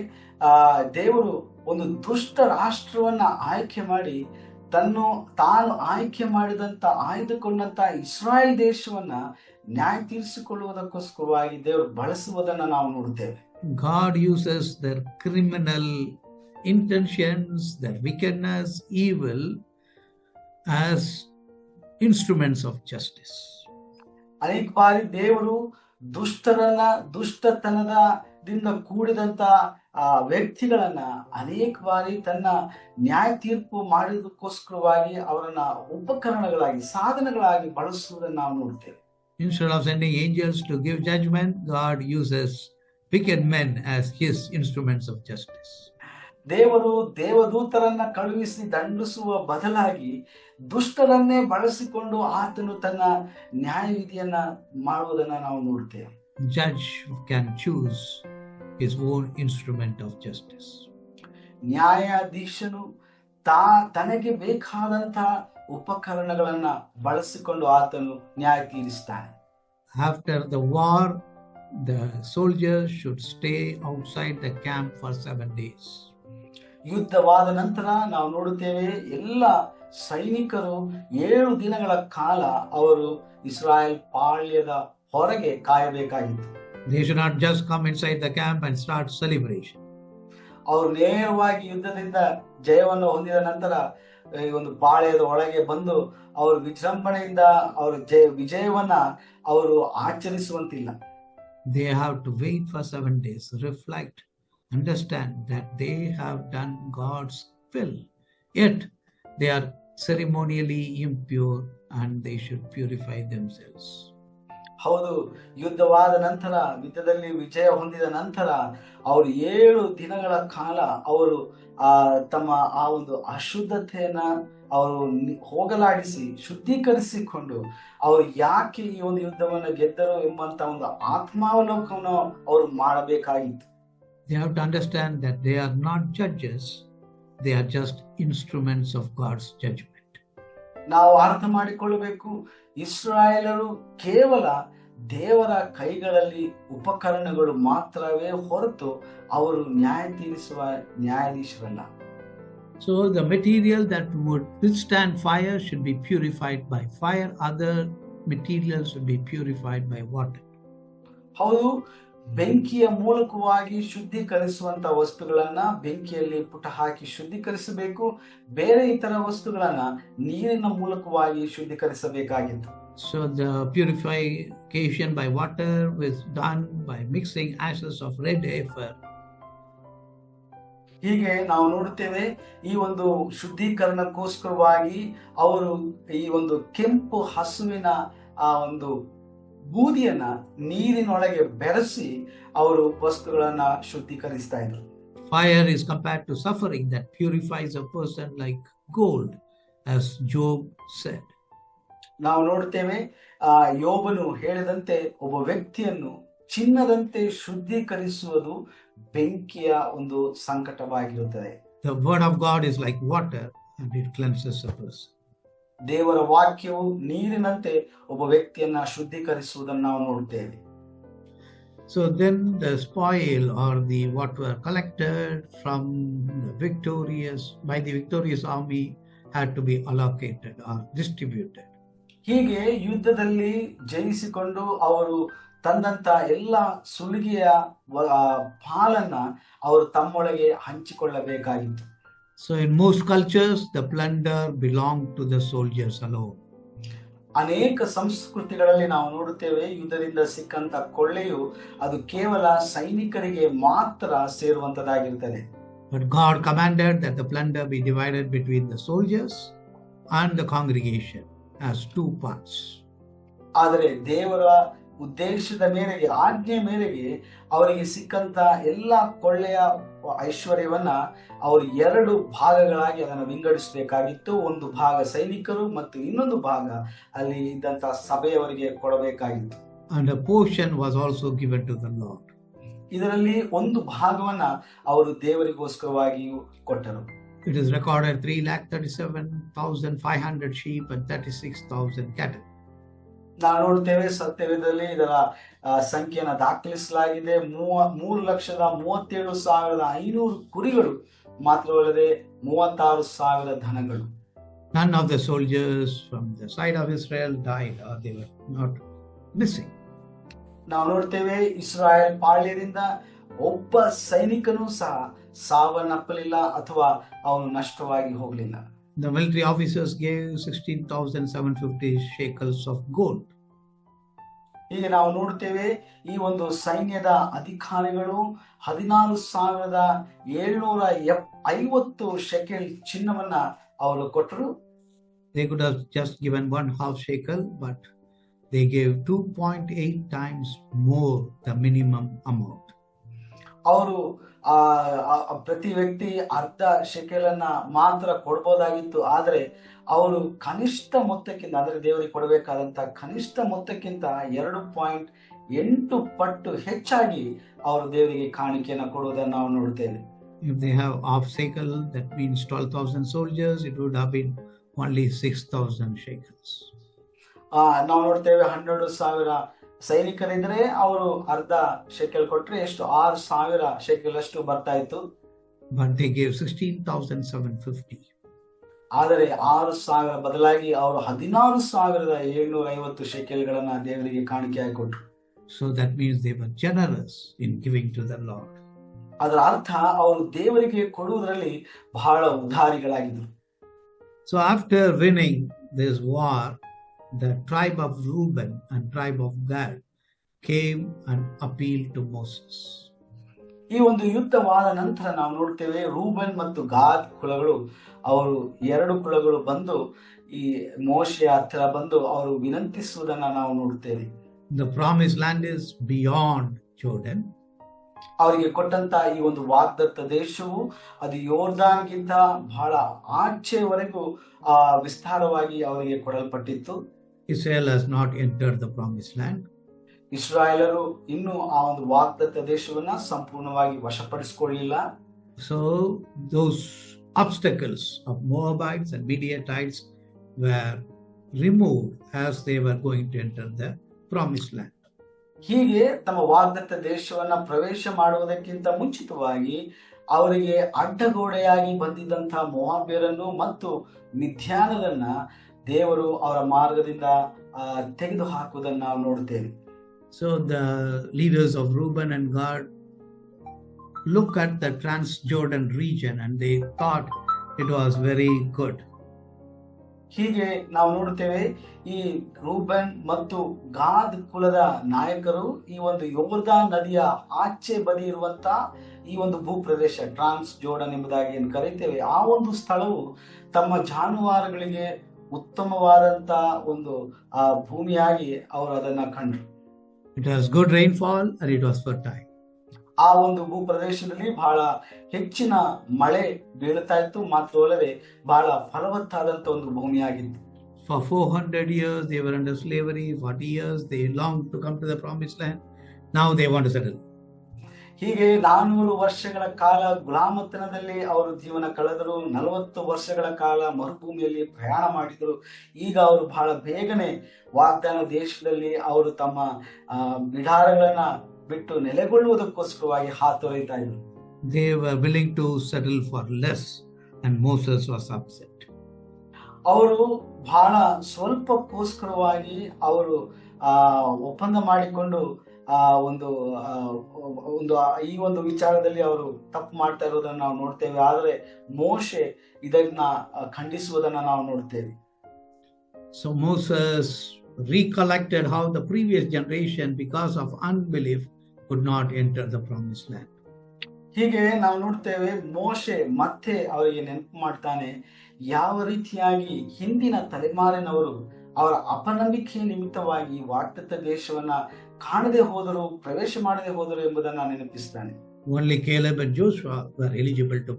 Speaker 2: ದೇವರು ಒಂದು ದುಷ್ಟ ರಾಷ್ಟ್ರವನ್ನ ಆಯ್ಕೆ ಮಾಡಿ ತಾನು ಆಯ್ಕೆ ಮಾಡಿದಂತ ಆಯ್ದುಕೊಂಡಂತ ಇಸ್ರಾಯೇಲ್ ದೇಶವನ್ನ ನ್ಯಾಯ ತೀರಿಸಿಕೊಳ್ಳುವುದಕ್ಕೋಸ್ಕರವಾಗಿ ದೇವರು ಬಳಸುವುದನ್ನ ನಾವು ನೋಡ್ತೇವೆ.
Speaker 1: God uses their criminal intentions, their wickedness, evil as instruments of justice.
Speaker 2: ಅನೇಕ ಬಾರಿ ದೇವರು ದುಷ್ಟತನದಿಂದ ಕೂಡಿದಂತ ವ್ಯಕ್ತಿಗಳನ್ನ ಅನೇಕ ಬಾರಿ ತನ್ನ ನ್ಯಾಯ ತೀರ್ಪು ಮಾಡುವುದಕ್ಕೋಸ್ಕರವಾಗಿ ಅವರನ್ನ ಉಪಕರಣಗಳಾಗಿ, ಸಾಧನಗಳಾಗಿ ಬಳಸುವುದನ್ನು ನಾವು ನೋಡ್ತೇವೆ.
Speaker 1: Instead of sending angels to give judgment, God uses wicked men as his instruments of justice.
Speaker 2: ದೇವರು ದೇವದೂತರನ್ನ ಕಳುಹಿಸಿ ದಂಡಿಸುವ ಬದಲಾಗಿ ದುಷ್ಟರನ್ನೇ ಬಳಸಿಕೊಂಡು ಆತನು ತನ್ನ ನ್ಯಾಯವಿಧಿಯನ್ನ ಮಾಡುವುದನ್ನ ನಾವು ನೋಡ್ತೇವೆ.
Speaker 1: Judge can choose his own instrument of justice.
Speaker 2: ನ್ಯಾಯಾಧೀಶನು ತನಗೆ ಬೇಕಾದಂತಹ ಉಪಕರಣಗಳನ್ನ ಬಳಸಿಕೊಂಡು ಆತನು ನ್ಯಾಯ ತೀರಿಸ್ತಾನೆ.
Speaker 1: After the war, the soldiers should stay outside the camp for 7 days.
Speaker 2: ಯುದ್ಧವಾದ ನಂತರ ನಾವು ನೋಡುತ್ತೇವೆ, ಎಲ್ಲ ಸೈನಿಕರು 7 ದಿನಗಳ ಕಾಲ ಅವರು ಇಸ್ರಾಯೇಲ್ ಪಾಳ್ಯದ ಹೊರಗೆ ಕಾಯಬೇಕಾಗಿತ್ತು.
Speaker 1: They should not just come inside the camp and start celebration.
Speaker 2: ಅವರು ನೇರವಾಗಿ ಯುದ್ಧದಿಂದ ಜಯವನ್ನು ಹೊಂದಿದ ನಂತರ ಈ ಒಂದು ಪಾಳ್ಯದ ಒಳಗೆ ಬಂದು ಅವರು ವಿಜೃಂಭಣೆಯಿಂದ ಅವರು ವಿಜಯವನ್ನ ಅವರು ಆಚರಿಸುವಂತಿಲ್ಲ.
Speaker 1: They have to wait for 7 days, reflect, understand that they have done God's will. Yet they are ceremonially impure and they should purify themselves.
Speaker 2: ಹೌದು, ಯುದ್ಧವಾದ ನಂತರ, ಯುದ್ಧದಲ್ಲಿ ವಿಜಯ ಹೊಂದಿದ ನಂತರ ಅವರು 7 ದಿನಗಳ ಕಾಲ ಅವರು ತಮ್ಮ ಆ ಒಂದು ಅಶುದ್ಧತೆಯನ್ನ ಅವರು ಹೋಗಲಾಡಿಸಿ ಶುದ್ಧೀಕರಿಸಿಕೊಂಡು ಅವರು ಯಾಕೆ ಈ ಒಂದು ಯುದ್ಧವನ್ನು ಗೆದ್ದರು ಎಂಬಂತ ಒಂದು ಆತ್ಮಾವಲೋಕನ ಅವರು ಮಾಡಬೇಕಾಗಿತ್ತು.
Speaker 1: They have to understand that they are not judges, they are just instruments of God's judgment.
Speaker 2: ನಾವು ಅರ್ಥ ಮಾಡಿಕೊಳ್ಳಬೇಕು, ಇಸ್ರಾಯೇಲರು ಕೇವಲ ದೇವರ ಕೈಗಳಲ್ಲಿ ಉಪಕರಣಗಳು ಮಾತ್ರವೇ ಹೊರತು ಅವರು ನ್ಯಾಯ ತೀರಿಸುವ ನ್ಯಾಯಾಧೀಶರಲ್ಲ.
Speaker 1: So the material that would withstand fire should be purified by fire. Other materials should be purified by water.
Speaker 2: ಹೌದು, ಬೆಂಕಿಯ ಮೂಲಕವಾಗಿ ಶುದ್ಧೀಕರಿಸುವಂತ ವಸ್ತುಗಳನ್ನ ಬೆಂಕಿಯಲ್ಲಿ ಪುಟ ಹಾಕಿ ಶುದ್ಧೀಕರಿಸಬೇಕು. ಬೇರೆ ಇತರ ವಸ್ತುಗಳನ್ನ ನೀರಿನ ಮೂಲಕವಾಗಿ ಶುದ್ಧೀಕರಿಸಬೇಕಾಗಿತ್ತು.
Speaker 1: So the purification by water was done by mixing ashes of red heifer.
Speaker 2: ಹೀಗೆ ನಾವು ನೋಡುತ್ತೇವೆ, ಈ ಒಂದು ಶುದ್ಧೀಕರಣಕ್ಕೋಸ್ಕರವಾಗಿ ಅವರು ಈ ಒಂದು ಕೆಂಪು ಹಸುವಿನ ಆ ಒಂದು ಬೂದಿಯನ್ನ ನೀರಿನೊಳಗೆ ಬೆರೆಸಿ ಅವರು ವಸ್ತುಗಳನ್ನ ಶುದ್ಧೀಕರಿಸ್ತಾ ಇದ್ರು.
Speaker 1: Fire is compared to suffering that purifies a person like gold as Job said.
Speaker 2: ನಾವು ನೋಡ್ತೇವೆ ಯೋಬನು ಹೇಳಿದಂತೆ ಒಬ್ಬ ವ್ಯಕ್ತಿಯನ್ನು ಚಿನ್ನದಂತೆ ಶುದ್ಧೀಕರಿಸುವುದು ಬೆಂಕಿಯ ಒಂದು ಸಂಕಟವಾಗಿರುತ್ತದೆ.
Speaker 1: The word of God is like water and it cleanses a person.
Speaker 2: ದೇವರ ವಾಕ್ಯವು ನೀರಿನಂತೆ ಒಬ್ಬ ವ್ಯಕ್ತಿಯನ್ನ ಶುದ್ಧೀಕರಿಸುವುದನ್ನು ನಾವು ನೋಡ್ತೇವೆ.
Speaker 1: So then the spoil or the what were collected from the victorious army had to be allocated or distributed.
Speaker 2: ಹೀಗೆ ಯುದ್ಧದಲ್ಲಿ ಜಯಿಸಿಕೊಂಡು ಅವರು ತಂದಂತ ಎಲ್ಲ ಸುಲಿಗೆಯ ಪಾಲನ್ನ ಅವರು ತಮ್ಮೊಳಗೆ ಹಂಚಿಕೊಳ್ಳಬೇಕಾಗಿತ್ತು.
Speaker 1: So in most cultures, the plunder belonged to the soldiers alone.
Speaker 2: ಅನೇಕ ಸಂಸ್ಕೃತಿಗಳಲ್ಲಿ ನಾವು ನೋಡುತ್ತೇವೆ ಯುದ್ಧದಿಂದ ಸಿಕ್ಕಂತ ಕೊಳ್ಳೆಯು ಅದು ಕೇವಲ ಸೈನಿಕರಿಗೆ ಮಾತ್ರ ಸೇರುವಂತದ್ದಾಗಿರುತ್ತದೆ.
Speaker 1: But God commanded that the plunder be divided between the soldiers and the congregation as two parts.
Speaker 2: ಆದರೆ ದೇವರ ಉದ್ದೇಶದ ಮೇರೆಗೆ ಆಜ್ಞೆ ಮೇರೆಗೆ ಅವರಿಗೆ ಸಿಕ್ಕಂತ ಎಲ್ಲ ಕೊಳ್ಳೆಯ ಐಶ್ವರ್ಯವನ್ನ ಅವರು ಎರಡು ಭಾಗಗಳಾಗಿ ಅದನ್ನು ವಿಂಗಡಿಸಬೇಕಾಗಿತ್ತು. ಒಂದು ಭಾಗ ಸೈನಿಕರು ಮತ್ತು ಇನ್ನೊಂದು ಭಾಗ ಅಲ್ಲಿ ಇದ್ದಂತ ಸಭೆಯವರಿಗೆ ಕೊಡಬೇಕಾಗಿತ್ತು.
Speaker 1: And a portion was also given to the Lord.
Speaker 2: ಇದರಲ್ಲಿ ಒಂದು ಭಾಗವನ್ನ ಅವರು ದೇವರಿಗೋಸ್ಕರವಾಗಿಯೂ ಕೊಟ್ಟರು.
Speaker 1: It is recorded 3,37,500 sheep and 36,000 cattle.
Speaker 2: ನಾವು ನೋಡ್ತೇವೆ ಸತ್ಯವೇದದಲ್ಲಿ ಇದರ ಸಂಖ್ಯೆಯನ್ನು ದಾಖಲಿಸಲಾಗಿದೆ. 3,37,500 ಕುರಿಗಳು ಮಾತ್ರವಲ್ಲದೆ 36,000 ದನಗಳು.
Speaker 1: None of the soldiers from the side of Israel died or they were not missing.
Speaker 2: ನಾವು ನೋಡ್ತೇವೆ ಇಸ್ರಾಯೇಲ್ ಪಾಳ್ಯದಿಂದ ಒಬ್ಬ ಸೈನಿಕನೂ ಸಹ ಸಾವನ್ನಪ್ಪಲಿಲ್ಲ ಅಥವಾ ಅವನು ನಷ್ಟವಾಗಿ ಹೋಗಲಿಲ್ಲ.
Speaker 1: The military officers gave 16,750 shekels of gold.
Speaker 2: ಈಗ ನಾವು ನೋಡ್ತೇವೆ ಈ ಒಂದು ಸೈನ್ಯದ ಅಧಿಕಾರಿಗಳು 16,750 ಶೆಕೆಲ್ ಚಿನ್ನವನ್ನ ಅವರು ಕೊಟ್ಟರು.
Speaker 1: They could have just given 1/2 shekel, but they gave 2.8 times more the minimum amount.
Speaker 2: ಅವರು ಪ್ರತಿ ವ್ಯಕ್ತಿ ಅರ್ಧ ಶೆಕೆಲನ್ನ ಮಾತ್ರ ಕೊಡ್ಬೋದಾಗಿತ್ತು. ಆದರೆ ಅವರು ಕನಿಷ್ಠ ಮೊತ್ತಕ್ಕಿಂತ ಅಂದ್ರೆ ದೇವರಿಗೆ ಕೊಡಬೇಕಾದಂತ ಕನಿಷ್ಠ ಮೊತ್ತಕ್ಕಿಂತ 2.8 ಪಟ್ಟು ಹೆಚ್ಚಾಗಿ ಅವರು ದೇವರಿಗೆ ಕಾಣಿಕೆಯನ್ನು ಕೊಡುವುದನ್ನು ನಾವು ನೋಡ್ತೇವೆ.
Speaker 1: If they have half shekel, that means 12,000 soldiers, it would have been only 6,000 shekels.
Speaker 2: ನಾವು ನೋಡ್ತೇವೆ 12,000 ಸೈನಿಕರಿದ್ರೆ ಅವರು ಅರ್ಧ ಶೆಕೆಲ್ ಕೊಟ್ರೆ ಎಷ್ಟು 6,000 ಶೆಕೆಲ್ ಅಷ್ಟು ಬರ್ತಾ ಇತ್ತು.
Speaker 1: But they gave 16,750.
Speaker 2: ಆದರೆ 6,000 ಬದಲಾಗಿ ಅವರು 16,750 ಶೆಕೆಲ್ಗಳನ್ನ ದೇವರಿಗೆ ಕಾಣಿಕೆಯಾಗಿ ಕೊಟ್ಟರು.
Speaker 1: So that means they were generous in giving to the Lord.
Speaker 2: ಅದರ ಅರ್ಥ ಅವರು ದೇವರಿಗೆ ಕೊಡುವುದರಲ್ಲಿ ಬಹಳ ಉದಾರಿಗಳಾಗಿದ್ದರು.
Speaker 1: So after winning this war, the tribe of Reuben and tribe of Gad came and appealed to Moses.
Speaker 2: ಈ ಒಂದು ಯುದ್ಧವಾದ ನಂತರ ನಾವು ನೋಡ್ತೇವೆ ರೂಬನ್ ಮತ್ತು ಗಾದ್ ಕುಲಗಳು ಅವರು ಎರಡು ಕುಲಗಳು ಬಂದು ಈ ಮೋಶೆಯ ಹತ್ರ ಬಂದು ಅವರು ವಿನಂತಿಸುವುದನ್ನ ನಾವು ನೋಡ್ತೇವೆ.
Speaker 1: The promised land is beyond Jordan.
Speaker 2: ಅವರಿಗೆ ಕೊಟ್ಟಂತ ಈ ಒಂದು ವಾಗ್ದತ್ತ ದೇಶವು ಅದು ಯೋರ್ದಾನ್ಗಿಂತ ಬಹಳ ಆಚೆವರೆಗೂ ವಿಸ್ತಾರವಾಗಿ ಅವರಿಗೆ ಕೊಡಲ್ಪಟ್ಟಿತ್ತು.
Speaker 1: Israel has not entered the promised land.
Speaker 2: ಇಸ್ರಾಯೇಲರು ಇನ್ನೂ ಆ ಒಂದು ವಾಗ್ದತ್ತ ದೇಶವನ್ನ ಸಂಪೂರ್ಣವಾಗಿ ವಶಪಡಿಸಿಕೊಳ್ಳಲಿಲ್ಲ.
Speaker 1: So those obstacles of Moabites and Midianites were removed as they were going to enter the promised land.
Speaker 2: ಹೀಗೆ ತಮ್ಮ ವಾಗ್ದತ್ತ ದೇಶವನ್ನ ಪ್ರವೇಶ ಮಾಡುವುದಕ್ಕಿಂತ ಮುಂಚಿತವಾಗಿ ಅವರಿಗೆ ಅಡ್ಡಗೋಡೆಯಾಗಿ ಬಂದಿದ್ದಂತಹ ಮೋವಾಬ್ಯರನ್ನು ಮತ್ತು ಮಿದ್ಯಾನರನ್ನ ದೇವರು ಅವರ ಮಾರ್ಗದಿಂದ ತೆಗೆದು ಹಾಕುವುದನ್ನು ನಾವು ನೋಡ್ತೇವೆ.
Speaker 1: So the leaders of Reuben and Gad look at the Transjordan region and they thought it was very good.
Speaker 2: ಹೀಗೆ ನಾವು ನೋಡ್ತೇವೆ ಈ ರೂಬನ್ ಮತ್ತು ಗಾದ್ ಕುಲದ ನಾಯಕರು ಈ ಒಂದು ಯೋರ್ದಾನ್ ನದಿಯ ಆಚೆ ಬದಿ ಇರುವಂತ ಈ ಒಂದು ಭೂಪ್ರದೇಶ ಟ್ರಾನ್ಸ್ ಜೋರ್ಡನ್ ಎಂಬುದಾಗಿ ಏನು ಕರೀತೇವೆ, ಆ ಒಂದು ಸ್ಥಳವು ತಮ್ಮ ಜಾನುವಾರುಗಳಿಗೆ ಉತ್ತಮವಾದಂತ ಒಂದು ಭೂಮಿಯಾಗಿ ಅವರು ಅದನ್ನ ಕಂಡ್ರು.
Speaker 1: It was good rainfall and it was fertile.
Speaker 2: ಆ ಒಂದು ಭೂಪ್ರದೇಶದಲ್ಲಿ ಬಹಳ ಹೆಚ್ಚಿನ ಮಳೆ ಬೀಳ್ತಾ ಇತ್ತು, ಮಾತ್ರವಲ್ಲದೆ ಬಹಳ ಫಲವತ್ತಾದಂತ ಒಂದು ಭೂಮಿಯಾಗಿತ್ತು.
Speaker 1: For 400 years they were under slavery, 40 years they longed to come to the promised land. Now they want to settle.
Speaker 2: ಹೀಗೆ 400 ವರ್ಷಗಳ ಕಾಲ ಗುಲಾಮತನದಲ್ಲಿ ಅವರು ಜೀವನ ಕಳೆದರು. 40 ವರ್ಷಗಳ ಕಾಲ ಮರುಭೂಮಿಯಲ್ಲಿ ಪ್ರಯಾಣ ಮಾಡಿದರು. ಈಗ ಅವರು ಬಹಳ ಬೇಗನೆ ವಾಗ್ದಾನ ದೇಶದಲ್ಲಿ ಅವರು ತಮ್ಮ ಬಿಡಾರಗಳನ್ನ ಬಿಟ್ಟು ನೆಲೆಗೊಳ್ಳುವುದಕ್ಕೋಸ್ಕರವಾಗಿ ಹಾತೊರೆಯುತ್ತಾ ಇದ್ರು.
Speaker 1: They were willing to settle for less and Moses was upset.
Speaker 2: ಅವರು ಬಹಳ ಸ್ವಲ್ಪಕ್ಕೋಸ್ಕರವಾಗಿ ಅವರು ಒಪ್ಪಂದ ಮಾಡಿಕೊಂಡು ಒಂದು ಈ ಒಂದು ವಿಚಾರದಲ್ಲಿ ಅವರು ತಪ್ಪು ಮಾಡ್ತಾ ಇರೋದನ್ನ ನಾವು ನೋಡ್ತೇವೆ. ಆದ್ರೆ ಮೋಶೆ ಇದನ್ನ ಖಂಡಿಸುವುದನ್ನ ನಾವು ನೋಡ್ತೇವೆ.
Speaker 1: So Moses recollected how the previous generation, because of unbelief, could not enter the promised land.
Speaker 2: ಹೀಗೆ ನಾವು ನೋಡ್ತೇವೆ, ಮೋಶೆ ಮತ್ತೆ ಅವರಿಗೆ ನೆನಪು ಮಾಡ್ತಾನೆ ಯಾವ ರೀತಿಯಾಗಿ ಹಿಂದಿನ ತಲೆಮಾರಿನವರು ಅವರ ಅಪನಂಬಿಕೆ ನಿಮಿತ್ತವಾಗಿ ವಾಗ್ದತ್ತ ದೇಶವನ್ನ ಕಾಣದೆ ಹೋದರು, ಪ್ರವೇಶ ಮಾಡದೆ ಹೋದರು ಎಂಬುದನ್ನ ನೆನಪಿಸ್ತಾನೆ.
Speaker 1: Only Caleb and Joshua were eligible to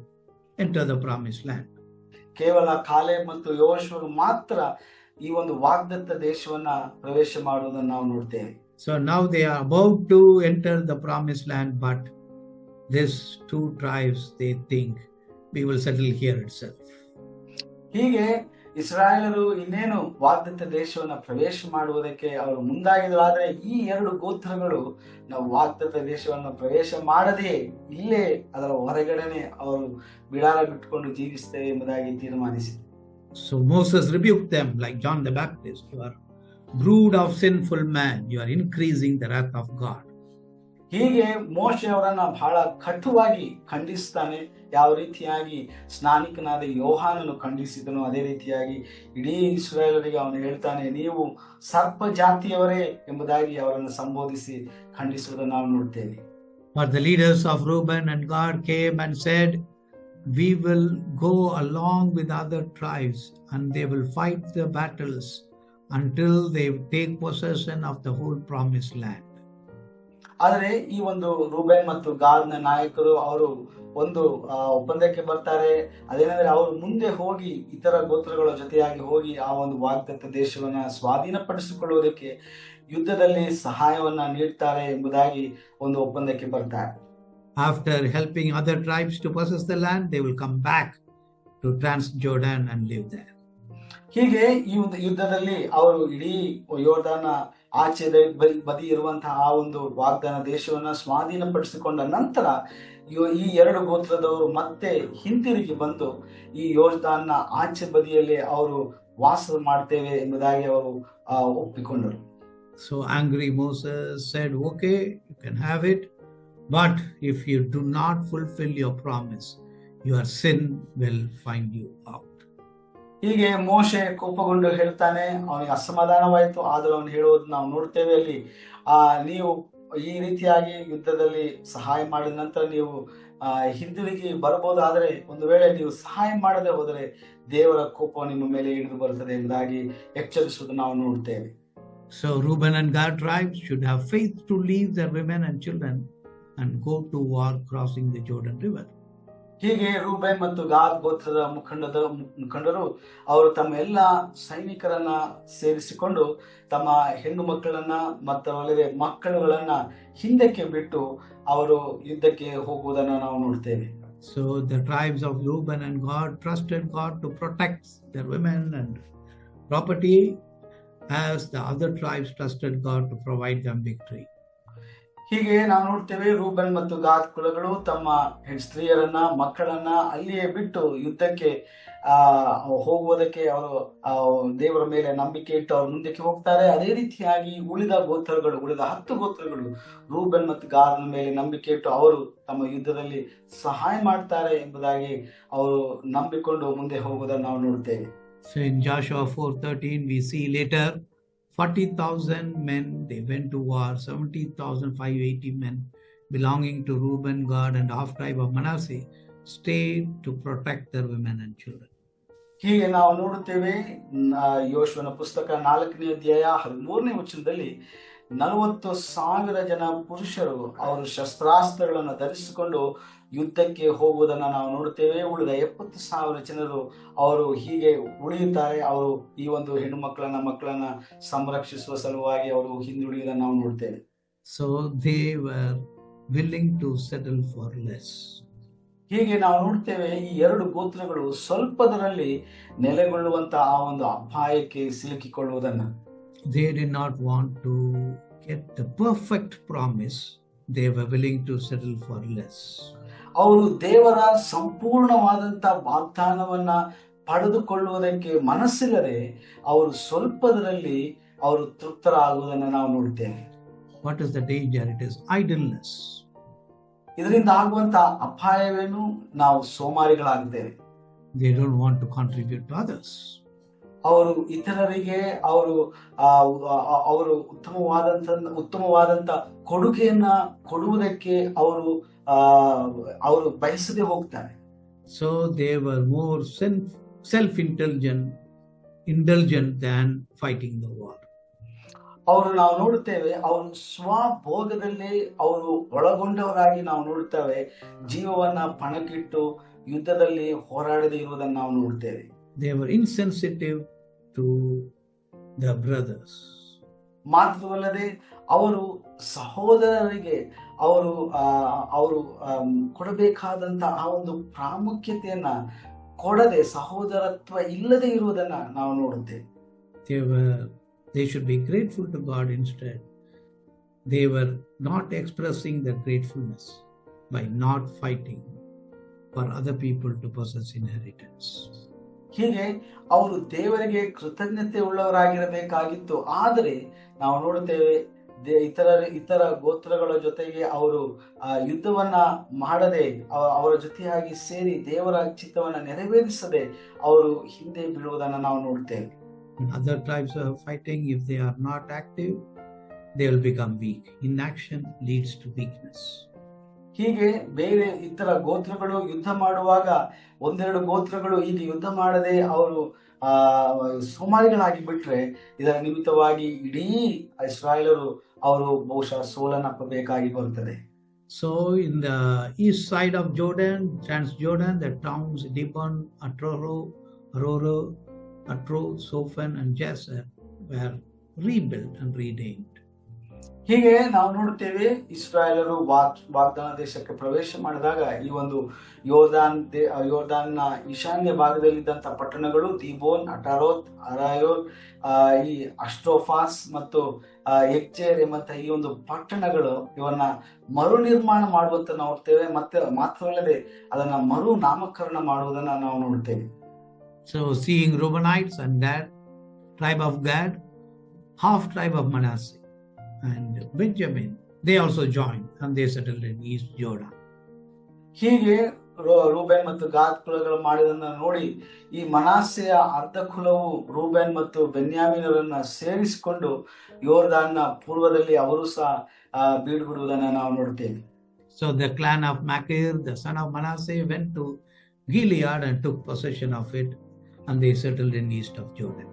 Speaker 1: enter the promised land.
Speaker 2: ಕೇವಲ ಕಾಲೇಬ್ ಮತ್ತು ಯೋಶುವರು ಮಾತ್ರ ಈ ಒಂದು ವಾಗ್ದತ್ತ ದೇಶವನ್ನ ಪ್ರವೇಶ ಮಾಡುವುದನ್ನು ನಾವು ನೋಡ್ತೇವೆ.
Speaker 1: So now they are about to enter the promised land, but these two tribes, they think we will settle here itself.
Speaker 2: ಹೀಗೆ ಇಸ್ರಾಯೇಲರು ಇನ್ನೇನು ವಾಗ್ದತ್ತ ದೇಶವನ್ನ ಪ್ರವೇಶ ಮಾಡುವುದಕ್ಕೆ ಅವರು ಮುಂದಾಗಿದ್ರು. ಆದ್ರೆ ಈ 2 ಗೋತ್ರಗಳು ನಾವು ವಾಗ್ದತ್ತ ದೇಶವನ್ನು ಪ್ರವೇಶ ಮಾಡದೆ ಇಲ್ಲೇ ಅದರ ಹೊರಗಡೆನೆ ಅವರು ಬಿಡಾರ ಬಿಟ್ಟುಕೊಂಡು ಜೀವಿಸ್ತೇವೆ ಎಂಬುದಾಗಿ ತೀರ್ಮಾನಿಸಿದರು.
Speaker 1: So Moses rebuked them like John the Baptist. You are brood of sinful man, you are increasing the wrath of God.
Speaker 2: ಹೀಗೆ ಮೋಶೆ ಅವರನ್ನ ಬಹಳ ಕಟುವಾಗಿ ಖಂಡಿಸ್ತಾನೆ. ಯಾವ ರೀತಿಯಾಗಿ ಸ್ನಾನಿಕನಾದ ಯೋಹಾನನು ಖಂಡಿಸಿದನು, ಅದೇ ರೀತಿಯಾಗಿ ಇಡೀ ಇಸ್ರಾಯೇಲರಿಗೆ ಅವನು ಹೇಳ್ತಾನೆ, ನೀವು ಸರ್ಪ ಜಾತಿಯವರೇ ಎಂಬುದಾಗಿ ಅವರನ್ನು ಸಂಬೋಧಿಸಿ ಖಂಡಿಸುವುದನ್ನು ನಾವು ನೋಡ್ತೇವೆ.
Speaker 1: But the leaders of Reuben and Gad came and said, we will go along with other tribes and they will fight the battles until they take possession of the whole promised land.
Speaker 2: ಆದರೆ ಈ ಒಂದು Reuben ಮತ್ತು ಗಾದ್ನ ನಾಯಕರು ಅವರು ಒಂದು ಒಪ್ಪಂದಕ್ಕೆ ಬರ್ತಾರೆ. ಅದೇನಂದ್ರೆ ಅವರು ಮುಂದೆ ಹೋಗಿ ಇತರ ಗೋತ್ರಗಳ ಜೊತೆಯಾಗಿ ಹೋಗಿ ಆ ಒಂದು ವಾಗ್ದತ್ತ ದೇಶವನ್ನ ಸ್ವಾಧೀನಪಡಿಸಿಕೊಳ್ಳುವುದಕ್ಕೆ ಯುದ್ಧದಲ್ಲಿ ಸಹಾಯವನ್ನ ನೀಡ್ತಾರೆ ಎಂಬುದಾಗಿ ಒಂದು ಒಪ್ಪಂದಕ್ಕೆ ಬರ್ತಾರೆ.
Speaker 1: After helping other tribes to possess the land, they will come back to Transjordan and live there.
Speaker 2: ಹೀಗೆ ಈ ಒಂದು ಯುದ್ಧದಲ್ಲಿ ಅವರು ಇಡೀ ಯೋರ್ದಾನ ಆಚೆ ಬದಿ ಇರುವಂತಹ ಆ ಒಂದು ವಾಗ್ದಾನ ದೇಶವನ್ನ ಸ್ವಾಧೀನಪಡಿಸಿಕೊಂಡ ನಂತರ ಈ 2 ಗೋತ್ರದವರು ಮತ್ತೆ ಹಿಂತಿರುಗಿ ಬಂದು ಈ ಯೋರ್ದಾನ್ನ ಆಚೆ ಬದಿಯಲ್ಲಿ ಅವರು ವಾಸ ಮಾಡ್ತೇವೆ ಎಂಬುದಾಗಿ ಅವರು ಒಪ್ಪಿಕೊಂಡರು.
Speaker 1: So angry Moses said, okay, you can have it, but if you do not fulfill your promise, your sin will find you out.
Speaker 2: ಹೀಗೆ ಮೋಶೆ ಕೋಪಗೊಂಡು ಹೇಳ್ತಾನೆ, ಅವನಿಗೆ ಅಸಮಾಧಾನವಾಯಿತು. ಆದ್ರೂ ಅವನು ಹೇಳುವುದು ನಾವು ನೋಡ್ತೇವೆ ಅಲ್ಲಿ, ನೀವು ಈ ರೀತಿಯಾಗಿ ಯುದ್ಧದಲ್ಲಿ ಸಹಾಯ ಮಾಡಿದ ನಂತರ ನೀವು ಹಿಂದಿರುಗಿ ಬರಬಹುದು. ಆದರೆ ಒಂದು ವೇಳೆ ನೀವು ಸಹಾಯ ಮಾಡದೆ ಹೋದರೆ ದೇವರ ಕೋಪ ನಿಮ್ಮ ಮೇಲೆ ಇಳಿದು ಬರುತ್ತದೆ ಎಂಬುದಾಗಿ ಎಚ್ಚರಿಸುವುದು ನಾವು ನೋಡ್ತೇವೆ.
Speaker 1: So Reuben and Gad tribes should have faith to leave their women and children and go to war crossing the Jordan River.
Speaker 2: ಹೀಗೆ ರೂಬೇನ್ ಮತ್ತು ಗಾದ್ ಗೋತ್ರದ ಮುಖಂಡರು ಅವರು ತಮ್ಮ ಎಲ್ಲ ಸೈನಿಕರನ್ನ ಸೇರಿಸಿಕೊಂಡು ತಮ್ಮ ಹೆಣ್ಣು ಮಕ್ಕಳನ್ನ ಮತ್ತು ಮಕ್ಕಳುಗಳನ್ನ ಹಿಂದಕ್ಕೆ ಬಿಟ್ಟು ಅವರು ಯುದ್ಧಕ್ಕೆ ಹೋಗುವುದನ್ನು ನಾವು ನೋಡ್ತೇವೆ.
Speaker 1: So the tribes of Reuben and Gad trusted God to protect their women and property, as the other tribes trusted God to provide them victory.
Speaker 2: ಹೀಗೆ ನಾವು ನೋಡ್ತೇವೆ, ರೂಬನ್ ಮತ್ತು ಗಾದ್ ಕುಲಗಳು ತಮ್ಮ ಸ್ತ್ರೀಯರನ್ನ ಮಕ್ಕಳನ್ನ ಅಲ್ಲಿಯೇ ಬಿಟ್ಟು ಯುದ್ಧಕ್ಕೆ ಹೋಗುವುದಕ್ಕೆ ಅವರು ದೇವರ ಮೇಲೆ ನಂಬಿಕೆ ಇಟ್ಟು ಅವರು ಮುಂದಕ್ಕೆ ಹೋಗ್ತಾರೆ. ಅದೇ ರೀತಿಯಾಗಿ ಉಳಿದ 10 ಗೋತ್ರಗಳು ರೂಬನ್ ಮತ್ತು ಗಾದ್ನ ಮೇಲೆ ನಂಬಿಕೆ ಇಟ್ಟು ಅವರು ತಮ್ಮ ಯುದ್ಧದಲ್ಲಿ ಸಹಾಯ ಮಾಡ್ತಾರೆ ಎಂಬುದಾಗಿ ಅವರು ನಂಬಿಕೊಂಡು ಮುಂದೆ ಹೋಗುವುದನ್ನು ನಾವು ನೋಡ್ತೇವೆ.
Speaker 1: So in Joshua 4:13 we see later 40,000 men, they went to war. 70,580 men belonging to Reuben, Gad and half tribe of Manasseh stayed to protect their women and children.
Speaker 2: ಹೀಗೆ ನಾವು ನೋಡುತ್ತೇವೆ ಯೆಹೋಶುವನ ಪುಸ್ತಕ 4ನೇ ಅಧ್ಯಾಯ 13ನೇ ವಚನದಲ್ಲಿ 40,000 ಜನ ಪುರುಷರು ಅವರು ಶಸ್ತ್ರಾಸ್ತ್ರಗಳನ್ನು ಧರಿಸಿಕೊಂಡು ಯುದ್ಧಕ್ಕೆ ಹೋಗುವುದನ್ನು ನಾವು ನೋಡುತ್ತೇವೆ. ಉಳಿದ 70,000 ಜನರು ಅವರು ಹೀಗೆ ಉಳಿಯುತ್ತಾರೆ. ಅವರು ಈ ಒಂದು ಹೆಣ್ಣು ಮಕ್ಕಳನ್ನ ಸಂರಕ್ಷಿಸುವ ಸಲುವಾಗಿ ಅವರು ಹಿಂದುಳಿಯುವುದನ್ನು ನಾವು ನೋಡ್ತೇವೆ.
Speaker 1: So they were willing to settle for less.
Speaker 2: ಹೀಗೆ ನಾವು ನೋಡ್ತೇವೆ ಈ 2 ಗೋತ್ರಗಳು ಸ್ವಲ್ಪದರಲ್ಲಿ ನೆಲೆಗೊಳ್ಳುವಂತಹ ಆ ಒಂದು ಅಪಾಯಕ್ಕೆ ಸಿಲುಕಿಕೊಳ್ಳುವುದನ್ನು.
Speaker 1: They did not want to get the perfect promise. They were willing to settle for less.
Speaker 2: ಅವರು ದೇವರ ಸಂಪೂರ್ಣವಾದಂತ ವಾಗ್ದಾನವನ್ನ ಪಡೆದುಕೊಳ್ಳುವುದಕ್ಕೆ ಮನಸ್ಸಿಲ್ಲದೆ ಅವರು ಸ್ವಲ್ಪದರಲ್ಲಿ ಅವರು ತೃಪ್ತರಾಗುವುದನ್ನು ನಾವು ನೋಡ್ತೇವೆ.
Speaker 1: What is the danger? It is idleness.
Speaker 2: ಇದರಿಂದ ಆಗುವಂತ ಅಪಾಯವೇನು? ನಾವು ಸೋಮಾರಿಗಳಾಗ್ತೇವೆ.
Speaker 1: They don't want to contribute to others.
Speaker 2: ಅವರು ಇತರರಿಗೆ ಅವರು ಉತ್ತಮವಾದಂತ ಕೊಡುಗೆಯನ್ನ ಕೊಡುವುದಕ್ಕೆ ಅವರು ಬಯಸದೆ ಹೋಗ್ತಾರೆ.
Speaker 1: So they were more self-indulgent than fighting the war.
Speaker 2: ಅವರು ನಾವು ನೋಡುತ್ತೇವೆ ಅವರು ಸ್ವಭೋಗದಲ್ಲಿ ಅವರು ಒಳಗೊಂಡವರಾಗಿ ನಾವು ನೋಡುತ್ತೇವೆ. ಜೀವವನ್ನ ಪಣಕ್ಕಿಟ್ಟು ಯುದ್ಧದಲ್ಲಿ ಹೋರಾಡದೇ ಇರುವುದನ್ನು ನಾವು ನೋಡುತ್ತೇವೆ.
Speaker 1: They were insensitive to the brothers.
Speaker 2: ಮಾತ್ರವಲ್ಲದೆ ಅವರು ಸಹೋದರರಿಗೆ ಅವರು ಕೊಡಬೇಕಾದಂತ ಆ ಒಂದು ಪ್ರಾಮುಖ್ಯತೆಯನ್ನ ಕೊಡದೆ ಸಹೋದರತ್ವ ಇಲ್ಲದೆ ಇರುವುದನ್ನ ನಾವು ನೋಡುತ್ತೇವೆ.
Speaker 1: They should be grateful to God instead. They were not expressing their gratefulness by not fighting for other people to possess inheritance.
Speaker 2: ಹೀಗೆ ಅವರು ದೇವರಿಗೆ ಕೃತಜ್ಞತೆ ಉಳ್ಳವರಾಗಿರಬೇಕಾಗಿತ್ತು. ಆದರೆ ನಾವು ನೋಡುತ್ತೇವೆ ಇತರ ಗೋತ್ರಗಳ ಜೊತೆಗೆ ಅವರು ಯುದ್ಧವನ್ನ ಮಾಡದೆ ಅವರ ಜೊತೆಯಾಗಿ ಸೇರಿ ದೇವರ ಚಿತ್ತವನ್ನ ನೆರವೇರಿಸದೆ ಅವರು ಹಿಂದೆ ಬೀಳುವುದನ್ನು ನಾವು ನೋಡ್ತೇವೆ.
Speaker 1: Other tribes are fighting. If they are not active, they will become weak. Inaction leads to weakness.
Speaker 2: ಹೀಗೆ ಬೇರೆ ಇತರ ಗೋತ್ರಗಳು ಯುದ್ಧ ಮಾಡುವಾಗ 1-2 ಗೋತ್ರಗಳು ಹೀಗೆ ಯುದ್ಧ ಮಾಡದೆ ಅವರು ಸೋಮಾರಿಗಳಾಗಿ ಬಿಟ್ರೆ ಇದರ ನಿಮಿತ್ತವಾಗಿ ಇಡೀ ಇಸ್ರಾಯೇಲರು ಅವರು ಬಹುಶಃ ಸೋಲನ್ನಪ್ಪಬೇಕಾಗಿ ಬರುತ್ತದೆ.
Speaker 1: So in the east side of Jordan, Transjordan, the towns Dibon, Aroer, Sophan and Jazer were rebuilt and renamed.
Speaker 2: ಹೀಗೆ ನಾವು ನೋಡುತ್ತೇವೆ ಇಸ್ರಾಯೇಲರು ವಾಗ್ದಾನ ದೇಶಕ್ಕೆ ಪ್ರವೇಶ ಮಾಡಿದಾಗ ಈ ಒಂದು ಯೋರ್ದಾನ್ನ ಈಶಾನ್ಯ ಭಾಗದಲ್ಲಿದ್ದಂತ ಪಟ್ಟಣಗಳು ದೀಬೋನ್, ಅಟಾರೋತ್, ಅರಾಯೋರ್, ಈ ಅಸ್ಟ್ರೋಫಾಸ್ ಮತ್ತು ಎಕ್ಚೇರ್ ಎಂಬಂತ ಈ ಒಂದು ಪಟ್ಟಣಗಳು ಇವನ್ನ ಮರು ನಿರ್ಮಾಣ ಮಾಡುವಂತ ನೋಡ್ತೇವೆ. ಮತ್ತೆ ಮಾತ್ರವಲ್ಲದೆ ಅದನ್ನ ಮರು ನಾಮಕರಣ ಮಾಡುವುದನ್ನ ನಾವು ನೋಡ್ತೇವೆ.
Speaker 1: So seeing Reubenites and that tribe of Gad, half tribe of Manasseh and Benjamin, they also joined and they settled in East Jordan.
Speaker 2: ಹೀಗೆ ರೂಬೇನ್ ಮತ್ತು ಗಾದ್ ಕುಲಗಳು ಮಾಡಿದನ್ನ ನೋಡಿ ಈ ಮನಾಸೆಯ ಅರ್ಧ ಕುಲವು ರೂಬೇನ್ ಮತ್ತು ಬೆನ್ಯಾಮೀನರನ್ನ ಸೇರಿಸಿಕೊಂಡು ಯೋರ್ದಾನ್ನ ಪೂರ್ವದಲ್ಲಿ ಅವರು ಸಹ ಬೀಡು ಬಿಡುವುದನ್ನ ನಾವು ನೋಡ್ತೇವೆ.
Speaker 1: So the clan of Machir, the son of Manasseh, went to Gilead and took possession of it, and they settled in east of Jordan.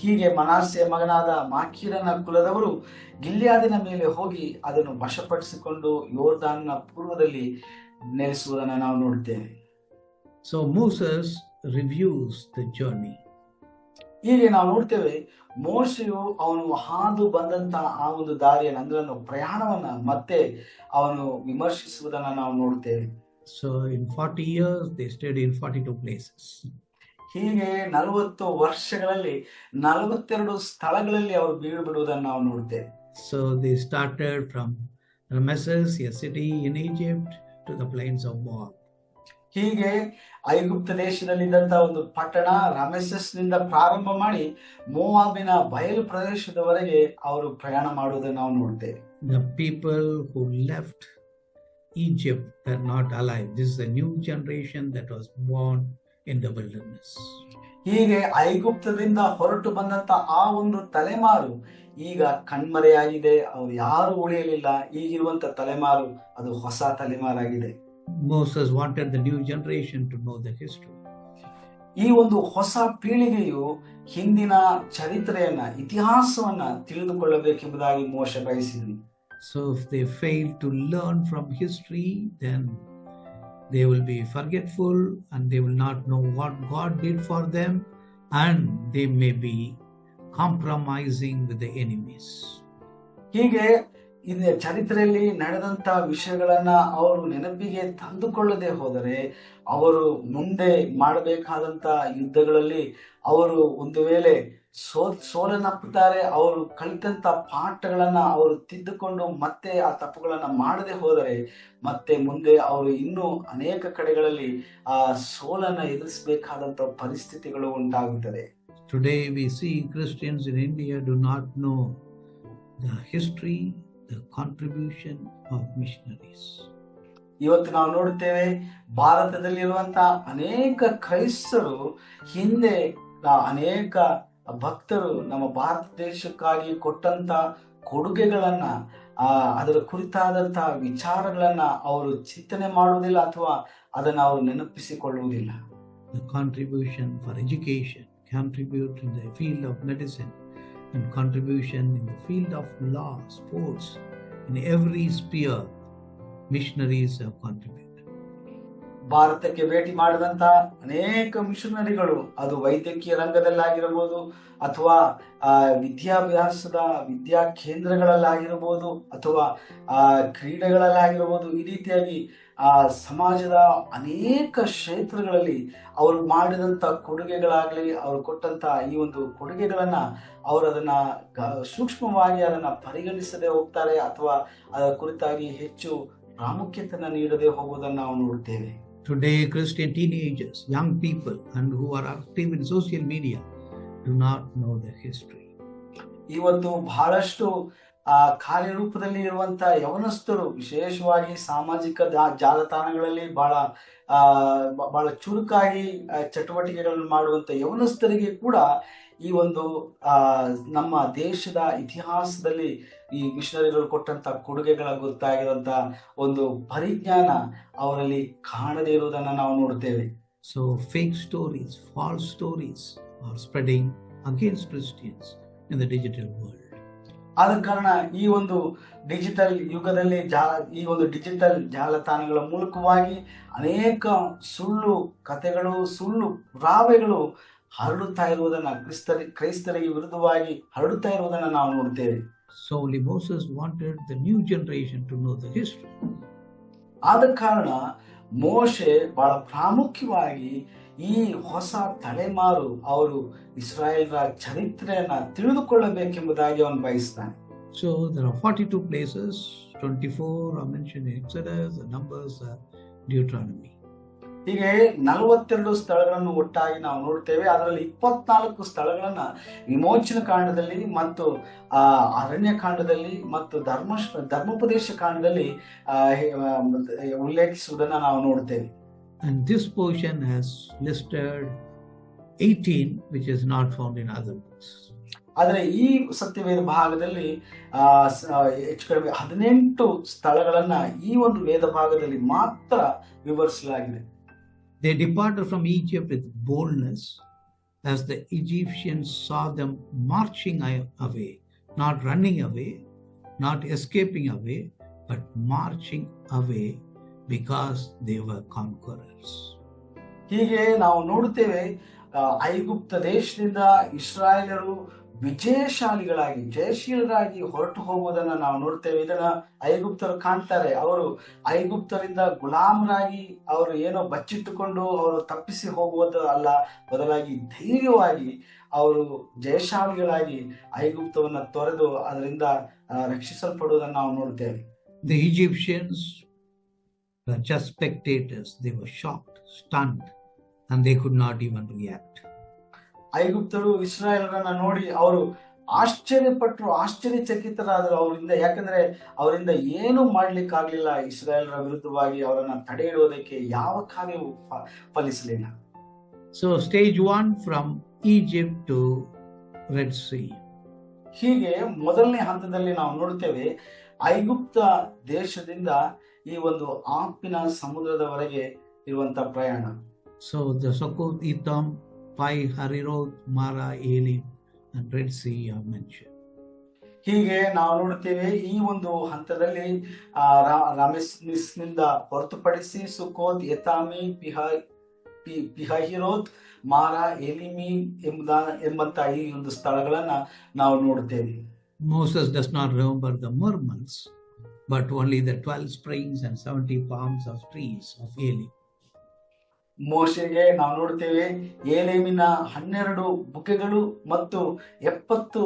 Speaker 2: ಹೀಗೆ ಮನಾಸೆಯ ಮಗನಾದ ಮಾಕೀರನ ಕುಲದವರು ಗಿಲ್ಯಾದಿನ ಮೇಲೆ ಹೋಗಿ ಅದನ್ನು ವಶಪಡಿಸಿಕೊಂಡು ಯೋರ್ದಾನ್ನ ಪೂರ್ವದಲ್ಲಿ ನೆಲೆಸುವುದನ್ನು ನಾವು ನೋಡ್ತೇವೆ.
Speaker 1: So Moses reviews the journey.
Speaker 2: ಹೀಗೆ ನಾವು ನೋಡ್ತೇವೆ ಮೋಶೆಯು ಅವನು ಹಾದು ಬಂದಂತ ಆ ಒಂದು ದಾರಿಯನ್ನು ಅಂದ್ರೆ ಪ್ರಯಾಣವನ್ನ ಮತ್ತೆ ಅವನು ವಿಮರ್ಶಿಸುವುದನ್ನ ನಾವು ನೋಡ್ತೇವೆ.
Speaker 1: So in 40 years they stayed in 42 places.
Speaker 2: ಹೀಗೆ 40 ವರ್ಷಗಳಲ್ಲಿ 42 ಸ್ಥಳಗಳಲ್ಲಿ ಅವರು ಬೀಡು ಬಿಡುವುದನ್ನು ನಾವು ನೋಡ್ತೇವೆ.
Speaker 1: So they started from Ramesses, a city in Egypt, to the plains of Moab.
Speaker 2: ಹೀಗೆ ಐಗುಪ್ತ ದೇಶದಲ್ಲಿದ್ದಂತ ಒಂದು ಪಟ್ಟಣ ರಾಮೆಸೆಸ್ ನಿಂದ ಪ್ರಾರಂಭ ಮಾಡಿ ಮೋವಾಬಿನ ಬಯಲು ಪ್ರದೇಶದವರೆಗೆ ಅವರು ಪ್ರಯಾಣ ಮಾಡುವುದನ್ನು ನಾವು ನೋಡ್ತೇವೆ.
Speaker 1: The people who left Egypt were not alive. This is a new generation that was born in the wilderness.
Speaker 2: ಹೀಗೆ ಐಗುಪ್ತದಿಂದ ಹೊರಟು ಬಂದಂತ ಆ ಒಂದು ತಲೆಮಾರು ಈಗ ಕಣ್ಮರೆಯಾಗಿದೆ. ಅವರು ಯಾರು ಉಳಿಯಲಿಲ್ಲ. ಈಗಿರುವಂತ ತಲೆಮಾರು ಅದು ಹೊಸ ತಲೆಮಾರಾಗಿದೆ.
Speaker 1: Moses wanted the new generation to know the history.
Speaker 2: ಈ ಒಂದು ಹೊಸ ಪೀಳಿಗೆಯು ಹಿಂದಿನ ಚರಿತ್ರೆಯನ್ನ, ಇತಿಹಾಸವನ್ನ ತಿಳಿದುಕೊಳ್ಳಬೇಕೆಂಬುದಾಗಿ ಮೋಶೆ ಬಯಸಿದನು.
Speaker 1: So if they fail to learn from history, then they will be forgetful and they will not know what God did for them, and they may be compromising with the enemies.
Speaker 2: ಹೀಗೆ ಇದು ಚರಿತ್ರೆಯಲ್ಲಿ ನಡೆದಂತ ವಿಷಯಗಳನ್ನ ಅವರು ನೆನಪಿಗೆ ತಂದುಕೊಳ್ಳದೆ ಹೋದರೆ ಅವರು ಮುಂದೆ ಮಾಡಬೇಕಾದಂತ ಯುದ್ಧಗಳಲ್ಲಿ ಅವರು ಒಂದು ವೇಳೆ ಸೋಲನ್ನಪ್ಪುತ್ತಾರೆ. ಅವರು ಕಲಿತಂತ ಪಾಠಗಳನ್ನ ಅವರು ತಿದ್ದುಕೊಂಡು ಮತ್ತೆ ಆ ತಪ್ಪುಗಳನ್ನ ಮಾಡದೆ ಹೋದರೆ ಮತ್ತೆ ಮುಂದೆ ಅವರು ಇನ್ನೂ ಅನೇಕ ಕಡೆಗಳಲ್ಲಿ ಆ ಸೋಲನ್ನ ಎದುರಿಸಬೇಕಾದಂತ ಪರಿಸ್ಥಿತಿಗಳು ಉಂಟಾಗುತ್ತದೆ.
Speaker 1: Today we see Christians in India do not know the history, the contribution of missionaries.
Speaker 2: ಇವತ್ತು ನಾವು ನೋಡುತ್ತೇವೆ ಭಾರತದಲ್ಲಿರುವಂತಹ ಅನೇಕ ಕ್ರೈಸ್ತರು ಹಿಂದೆ ಅನೇಕ ಭಕ್ತರು ನಮ್ಮ ಭಾರತ ದೇಶಕ್ಕಾಗಿ ಕೊಟ್ಟಂತ ಕೊಡುಗೆಗಳನ್ನ ಅದರ ಕುರಿತಾದಂತಹ ವಿಚಾರಗಳನ್ನ ಅವರು ಚಿಂತನೆ ಮಾಡುವುದಿಲ್ಲ ಅಥವಾ ಅದನ್ನು ಅವರು ನೆನಪಿಸಿಕೊಳ್ಳುವುದಿಲ್ಲ.
Speaker 1: The contribution for education, contribute in the field of medicine, and contribution in the field of law, sports, in every sphere, missionaries have contributed.
Speaker 2: ಭಾರತಕ್ಕೆ ಭೇಟಿ ಮಾಡಿದಂತ ಅನೇಕ ಮಿಷನರಿಗಳು ಅದು ವೈದ್ಯಕೀಯ ರಂಗದಲ್ಲಾಗಿರಬಹುದು ಅಥವಾ ವಿದ್ಯಾಭ್ಯಾಸದ ವಿದ್ಯಾ ಕೇಂದ್ರಗಳಲ್ಲಾಗಿರಬಹುದು ಅಥವಾ ಕ್ರೀಡೆಗಳಲ್ಲಾಗಿರಬಹುದು, ಈ ರೀತಿಯಾಗಿ ಸಮಾಜದ ಅನೇಕ ಕ್ಷೇತ್ರಗಳಲ್ಲಿ ಅವರು ಮಾಡಿದಂತ ಕೊಡುಗೆಗಳಾಗ್ಲಿ, ಅವರು ಕೊಟ್ಟಂತ ಈ ಒಂದು ಕೊಡುಗೆಗಳನ್ನ ಅವರು ಅದನ್ನ ಸೂಕ್ಷ್ಮವಾಗಿ ಅದನ್ನ ಪರಿಗಣಿಸದೆ ಹೋಗ್ತಾರೆ ಅಥವಾ ಅದರ ಕುರಿತಾಗಿ ಹೆಚ್ಚು ಪ್ರಾಮುಖ್ಯತೆಯನ್ನು ನೀಡದೆ ಹೋಗುವುದನ್ನು ನಾವು ನೋಡ್ತೇವೆ.
Speaker 1: Today, Christian teenagers, young people, and who are active in social media do not know their history.
Speaker 2: ಇವತ್ತು ಬಹಳಷ್ಟು ಕಾರ್ಯರೂಪದಲ್ಲಿ ಇರುವಂತಹ ಯವನಸ್ಥರು, ವಿಶೇಷವಾಗಿ ಸಾಮಾಜಿಕ ಜಾಲತಾಣಗಳಲ್ಲಿ ಬಹಳ ಚುರುಕಾಗಿ ಚಟುವಟಿಕೆಗಳನ್ನು ಮಾಡುವಂತ ಯವನಸ್ಥರಿಗೆ ಕೂಡ ಈ ಒಂದು ನಮ್ಮ ದೇಶದ ಇತಿಹಾಸದಲ್ಲಿ ಈ ಮಿಷನರಿಗಳು ಕೊಟ್ಟಂತ ಕೊಡುಗೆಗಳ ಗೊತ್ತಾಗಿರುವಂತ ಒಂದು ಪರಿಜ್ಞಾನ ಅವರಲ್ಲಿ ಕಾಣದೇ ಇರುವುದನ್ನು ನಾವು ನೋಡ್ತೇವೆ.
Speaker 1: So fake stories, false stories are spreading against Christians in the digital world.
Speaker 2: ಆದ ಕಾರಣ ಈ ಒಂದು ಡಿಜಿಟಲ್ ಯುಗದಲ್ಲಿ ಈ ಒಂದು ಡಿಜಿಟಲ್ ಜಾಲತಾಣಗಳ ಮೂಲಕವಾಗಿ ಅನೇಕ ಸುಳ್ಳು ಕಥೆಗಳು, ಸುಳ್ಳು ಪುರಾವೆಗಳು ಹರಡುತ್ತಾ ಇರುವುದನ್ನ, ಕ್ರೈಸ್ತರಿಗೆ ವಿರುದ್ಧವಾಗಿ ಹರಡುತ್ತಾ ಇರುವುದನ್ನು ನಾವು ನೋಡ್ತೇವೆ.
Speaker 1: So Moses wanted the new generation to know the history.
Speaker 2: ಆದ ಕಾರಣ ಮೋಶೆ ಬಹಳ ಪ್ರಾಮುಖ್ಯವಾಗಿ ಈ ಹೊಸ ತಲೆಮಾರು ಅವರು ಇಸ್ರಾಯೇಲ್ರ ಚರಿತ್ರೆಯನ್ನ ತಿಳಿದುಕೊಳ್ಳಬೇಕೆಂಬುದಾಗಿ ಅವನು ಬಯಸ್ತಾನೆ.
Speaker 1: So there are 42 places, 24 are mentioned in Exodus, the Numbers, Deuteronomy.
Speaker 2: ಹೀಗೆ 42 ಸ್ಥಳಗಳನ್ನು ಒಟ್ಟಾಗಿ ನಾವು ನೋಡ್ತೇವೆ. ಅದರಲ್ಲಿ 24 ಸ್ಥಳಗಳನ್ನ ವಿಮೋಚನ ಕಾಂಡದಲ್ಲಿ ಮತ್ತು ಅರಣ್ಯ ಕಾಂಡದಲ್ಲಿ ಮತ್ತು ಧರ್ಮೋಪದೇಶ ಕಾಂಡದಲ್ಲಿ ಉಲ್ಲೇಖಿಸುವುದನ್ನು ನಾವು ನೋಡ್ತೇವೆ.
Speaker 1: And this portion has listed 18 which is not found in other books.
Speaker 2: ಆದರೆ ಈ ಸತ್ಯವೇದ ಭಾಗದಲ್ಲಿ ಹೆಚ್ಚು ಕಡಿಮೆ 18 ಸ್ಥಳಗಳನ್ನ ಈ ಒಂದು ವೇದ ಭಾಗದಲ್ಲಿ ಮಾತ್ರ ವಿವರಿಸಲಾಗಿದೆ.
Speaker 1: They departed from Egypt with boldness as the Egyptians saw them marching away, not running away, not escaping away, but marching away because they were conquerors.
Speaker 2: ಹೀಗೆ ನಾವು ನೋಡುತ್ತೇವೆ, ಐಗುಪ್ತ ದೇಶದಿಂದ ಇಸ್ರಾಯೇಲರು ವಿಜಯಶಾಲಿಗಳಾಗಿ ಜಯಶೀಲರಾಗಿ ಹೊರಟು ಹೋಗುವುದನ್ನು ನಾವು ನೋಡ್ತೇವೆ. ಇದನ್ನ ಐಗುಪ್ತರು ಕಾಣ್ತಾರೆ. ಅವರು ಐಗುಪ್ತರಿಂದ ಗುಲಾಮರಾಗಿ ಅವರು ಏನೋ ಬಚ್ಚಿಟ್ಟುಕೊಂಡು ಅವರು ತಪ್ಪಿಸಿ ಹೋಗುವುದು ಅಲ್ಲ, ಬದಲಾಗಿ ಧೈರ್ಯವಾಗಿ ಅವರು ಜಯಶಾಲಿಗಳಾಗಿ ಐಗುಪ್ತವನ್ನ ತೊರೆದು ಅದರಿಂದ ರಕ್ಷಿಸಲ್ಪಡುವುದನ್ನು ನಾವು ನೋಡ್ತೇವೆ.
Speaker 1: The Egyptians were just spectators. They were shocked, stunned, and they could not even react.
Speaker 2: ಐಗುಪ್ತರು ಇಸ್ರಾಯೇಲರನ್ನ ನೋಡಿ ಅವರು ಆಶ್ಚರ್ಯಪಟ್ಟರು, ಆಶ್ಚರ್ಯಚಕಿತರಾದರು ಅವರಿಂದ. ಯಾಕಂದ್ರೆ ಅವರಿಂದ ಏನು ಮಾಡ್ಲಿಕ್ಕಾಗ್ಲಿಲ್ಲ. ಇಸ್ರಾಯೇಲರ ವಿರುದ್ಧವಾಗಿ ಅವರನ್ನ ತಡೆ ಹಿಡುವುದಕ್ಕೆ ಯಾವ ಕಾರ್ಯವೂ ಫಲಿಸಲಿಲ್ಲ.
Speaker 1: So stage 1 from Egypt to Red Sea.
Speaker 2: ಹೀಗೆ ಮೊದಲನೇ ಹಂತದಲ್ಲಿ ನಾವು ನೋಡುತ್ತೇವೆ ಐಗುಪ್ತ ದೇಶದಿಂದ ಈ ಒಂದು ಆಪಿನ ಸಮುದ್ರದವರೆಗೆ ಇರುವಂತ ಪ್ರಯಾಣ.
Speaker 1: So the Sukkot, Etham, Pai, Hariroth, Mara, Elim, and Red Sea are mentioned.
Speaker 2: ಹೀಗೆ ನಾವು ನೋಡುತ್ತೇವೆ ಈ ಒಂದು ಹಂತದಲ್ಲಿ ರಾಮೆಸ್ನಿಂದ ಹೊರತುಪಡಿಸಿ ಸುಕೋತ್, ಎತಾಮಿ, ಪಿಹಹಿರೋತ್, ಮಾರಾ, ಎಲಿಮಿ ಎಂಬಂತ ಈ ಒಂದು ಸ್ಥಳಗಳನ್ನ ನಾವು ನೋಡುತ್ತೇವೆ.
Speaker 1: Moses does not remember the months, but only the 12 springs and 70 palms of trees of Elim.
Speaker 2: ಮೋಶೆಗೆ ನಾವು ನೋಡುತ್ತೇವೆ ಏಲೇಮಿನ 12 ಬುಕ್ಕೆಗಳು ಮತ್ತು 70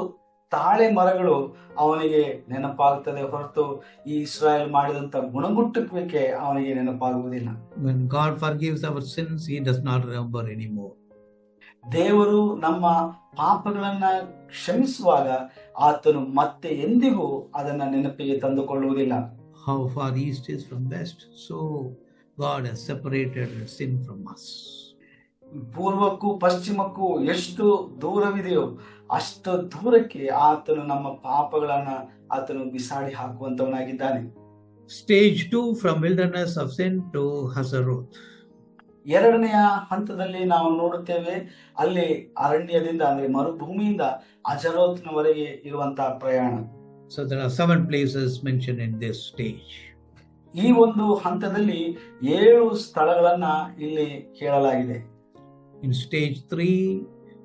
Speaker 2: ತಾಳೆ ಮರಗಳು ಅವನಿಗೆ ನೆನಪಾಗುತ್ತದೆ ಹೊರತು ಈ ಇಸ್ರಾಯೇಲ್ ಮಾಡಿದಂತ ಗುಣಗುಟ್ಟುವಿಕೆ ಅವನಿಗೆ ನೆನಪಾಗುವುದಿಲ್ಲ.
Speaker 1: When God forgives our sins, he does not remember anymore.
Speaker 2: ದೇವರು ನಮ್ಮ ಪಾಪಗಳನ್ನ ಕ್ಷಮಿಸುವಾಗ ಆತನು ಮತ್ತೆ ಎಂದಿಗೂ ಅದನ್ನ ನೆನಪಿಗೆ ತಂದುಕೊಳ್ಳುವುದಿಲ್ಲ.
Speaker 1: How far east is from west, so God has separated sin from us.
Speaker 2: ಪೂರ್ವಕ್ಕೂ ಪಶ್ಚಿಮಕ್ಕೂ ಎಷ್ಟು ದೂರವಿದೆಯೋ ಅಷ್ಟು ದೂರಕ್ಕೆ ಆತನು ನಮ್ಮ ಪಾಪಗಳನ್ನ ಆತನು ಬಿಸಾಡಿ ಹಾಕುವಂತವನಾಗಿದ್ದಾನೆ.
Speaker 1: Stage 2 from wilderness of sin to Hazeroth.
Speaker 2: ಎರಡನೆಯ ಹಂತದಲ್ಲಿ ನಾವು ನೋಡುತ್ತೇವೆ ಅಲ್ಲಿ ಅರಣ್ಯದಿಂದ ಅಂದ್ರೆ ಮರುಭೂಮಿಯಿಂದ ಅಜರೋತ್ನವರೆಗೆ ಇರುವಂತಹ ಪ್ರಯಾಣ.
Speaker 1: So there are 7 places mentioned in this stage.
Speaker 2: ಈ ಒಂದು ಹಂತದಲ್ಲಿ 7 ಸ್ಥಳಗಳನ್ನ ಇಲ್ಲಿ ಹೇಳಲಾಗಿದೆ.
Speaker 1: In stage 3,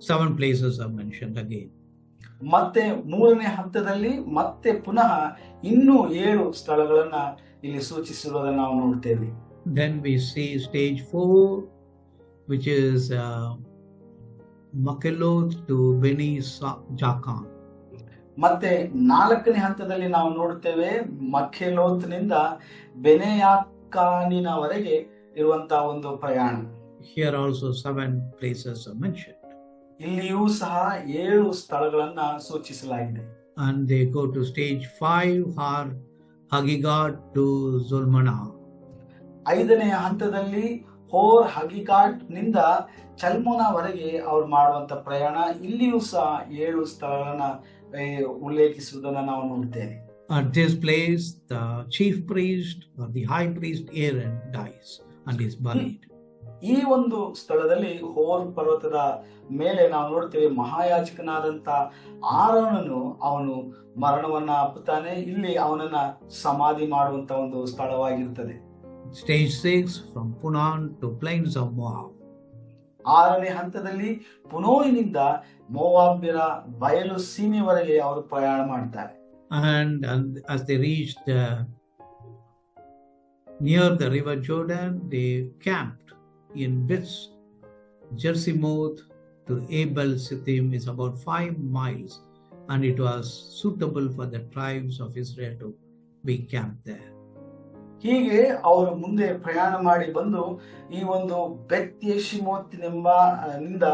Speaker 1: 7 places are mentioned again.
Speaker 2: ಮತ್ತೆ ಮೂರನೇ ಹಂತದಲ್ಲಿ ಮತ್ತೆ ಪುನಃ ಇನ್ನೂ 7 ಸ್ಥಳಗಳನ್ನ ಇಲ್ಲಿ ಸೂಚಿಸಿರುವುದನ್ನು ನಾವು ನೋಡ್ತೇವೆ.
Speaker 1: Then we see stage 4, which is Makheloth to Beni Jaakan.
Speaker 2: ಮತ್ತೆ 4ನೇ ಹಂತದಲ್ಲಿ ನಾವು ನೋಡುತ್ತೇವೆ ಮಖೆಲೋತ್ನಿಂದ ಬೆನೆಯಾಕಾನಿನವರೆಗೆ ಇರುವಂತಹ ಒಂದು ಪ್ರಯಾಣ.
Speaker 1: Here also 7 places are mentioned.
Speaker 2: ಇಲ್ಲಿಯೂ ಸಹ 7 ಸ್ಥಳಗಳನ್ನ ಸೂಚಿಸಲಾಗಿದೆ.
Speaker 1: And they go to stage 5, Har Hagigat to Zolmana.
Speaker 2: 5ನೇ ಹಂತದಲ್ಲಿ ಹೋರ್ ಹಗಿಗಾಟ್ ನಿಂದ ಚಲ್ಮೋನವರೆಗೆ ಅವ್ರು ಮಾಡುವಂತ ಪ್ರಯಾಣ. ಇಲ್ಲಿಯೂ ಸಹ 7 ಸ್ಥಳಗಳನ್ನ ಉಲ್ಲೇಖಿಸುವುದನ್ನು ನಾವು ನೋಡ್ತೇವೆ.
Speaker 1: At this place, the chief priest or the high priest Aaron dies and is buried.
Speaker 2: ಈ ಒಂದು ಸ್ಥಳದಲ್ಲಿ ಹೋರ್ ಪರ್ವತದ ಮೇಲೆ ನಾವು ನೋಡ್ತೇವೆ ಮಹಾಯಾಜಕನಾದಂತ ಆರೋನನು ಅವನು ಮರಣವನ್ನ ಅಪ್ಪುತ್ತಾನೆ. ಇಲ್ಲಿ ಅವನನ್ನ ಸಮಾಧಿ ಮಾಡುವಂತ ಒಂದು ಸ್ಥಳವಾಗಿರುತ್ತದೆ.
Speaker 1: Stage 6 from Punan to plains of Moab.
Speaker 2: 6ನೇ ಹಂತದಲ್ಲಿ ಪುನೋಯಿನಿಂದ ಮೋವಾಬ್ಯರ ಬಯಲು ಸೀಮೆವರೆಗೆ ಅವರು ಪ್ರಯಾಣ ಮಾಡ್ತಾರೆ.
Speaker 1: And as they reached near the river Jordan, they camped in Beth Jersimoth to Abel Sittim is about 5 miles, and it was suitable for the tribes of Israel to be camped there.
Speaker 2: ಹೀಗೆ ಅವರು ಮುಂದೆ ಪ್ರಯಾಣ ಮಾಡಿ ಬಂದು ಈ ಒಂದು ಬೆತ್ ಯೆಷಿಮೋತಿನೆಂಬ ನಿಂದ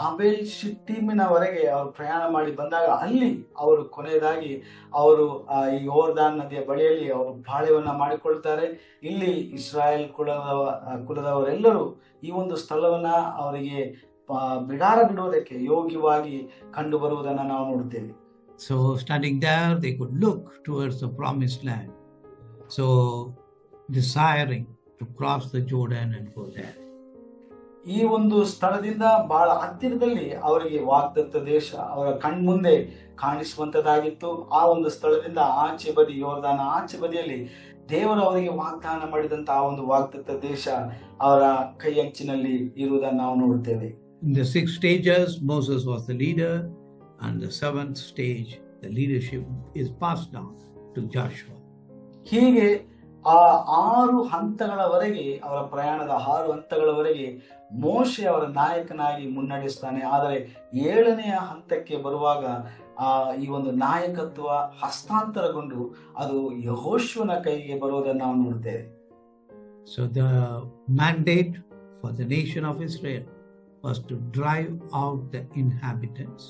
Speaker 2: ಆಬೇಲ್ ಶಿಟ್ಟಿಮಿನವರೆಗೆ ಅವರು ಪ್ರಯಾಣ ಮಾಡಿ ಬಂದಾಗ ಅಲ್ಲಿ ಅವರು ಕೊನೆಯದಾಗಿ ಅವರು ಈ ಯೋರ್ದಾನ್ ನದಿಯ ಬಳಿಯಲ್ಲಿ ಅವರು ಪಾಳೆಯವನ್ನ ಮಾಡಿಕೊಳ್ತಾರೆ. ಇಲ್ಲಿ ಇಸ್ರಾಯೇಲ್ ಕುಲದವರೆಲ್ಲರೂ ಈ ಒಂದು ಸ್ಥಳವನ್ನ ಅವರಿಗೆ ಬಿಡಾರ ಬಿಡುವುದಕ್ಕೆ ಯೋಗ್ಯವಾಗಿ ಕಂಡು ಬರುವುದನ್ನು ನಾವು ನೋಡ್ತೇವೆ.
Speaker 1: So standing there, they could look towards the promised land. So desiring to cross the Jordan and go there.
Speaker 2: ಈ ಒಂದು ಸ್ಥಳದಿಂದ ಬಹಳ ಹತ್ತಿರದಲ್ಲಿ ಅವರಿಗೆ ವಾಗ್ದತ್ತ ದೇಶ ಅವರ ಕಣ್ಮುಂದೆ ಕಾಣಿಸುವಂತದ್ದಾಗಿತ್ತು. ಆ ಒಂದು ಸ್ಥಳದಿಂದ ಆಚೆ ಬದಿ ಯೋರ್ದಾನ ಆಚೆ ಬದಿಯಲ್ಲಿ ದೇವರು ಅವರಿಗೆ ವಾಗ್ದಾನ ಮಾಡಿದಂತ ಆ ಒಂದು ವಾಗ್ದತ್ತ ದೇಶ ಅವರ ಕೈಯಂಚಿನಲ್ಲಿ ಇರುವುದನ್ನು ನಾವು ನೋಡುತ್ತೇವೆ.
Speaker 1: In the 6 stages, Moses was the leader, and the 7th stage, the leadership is passed down to Joshua.
Speaker 2: ಹೀಗೆ ಆ 6 ಹಂತಗಳವರೆಗೆ ಅವರ ಪ್ರಯಾಣದ 6 ಹಂತಗಳವರೆಗೆ ಮೋಶೆ ಅವರ ನಾಯಕನಾಗಿ ಮುನ್ನಡೆಸ್ತಾನೆ. ಆದರೆ 7ನೆಯ ಹಂತಕ್ಕೆ ಬರುವಾಗ ಈ ಒಂದು ನಾಯಕತ್ವ ಹಸ್ತಾಂತರಗೊಂಡು ಅದು ಯೆಹೋಶುವನ ಕೈಗೆ ಬರುವುದನ್ನು ನಾವು ನೋಡ್ತೇವೆ.
Speaker 1: So the mandate for the nation of Israel was to drive out the inhabitants,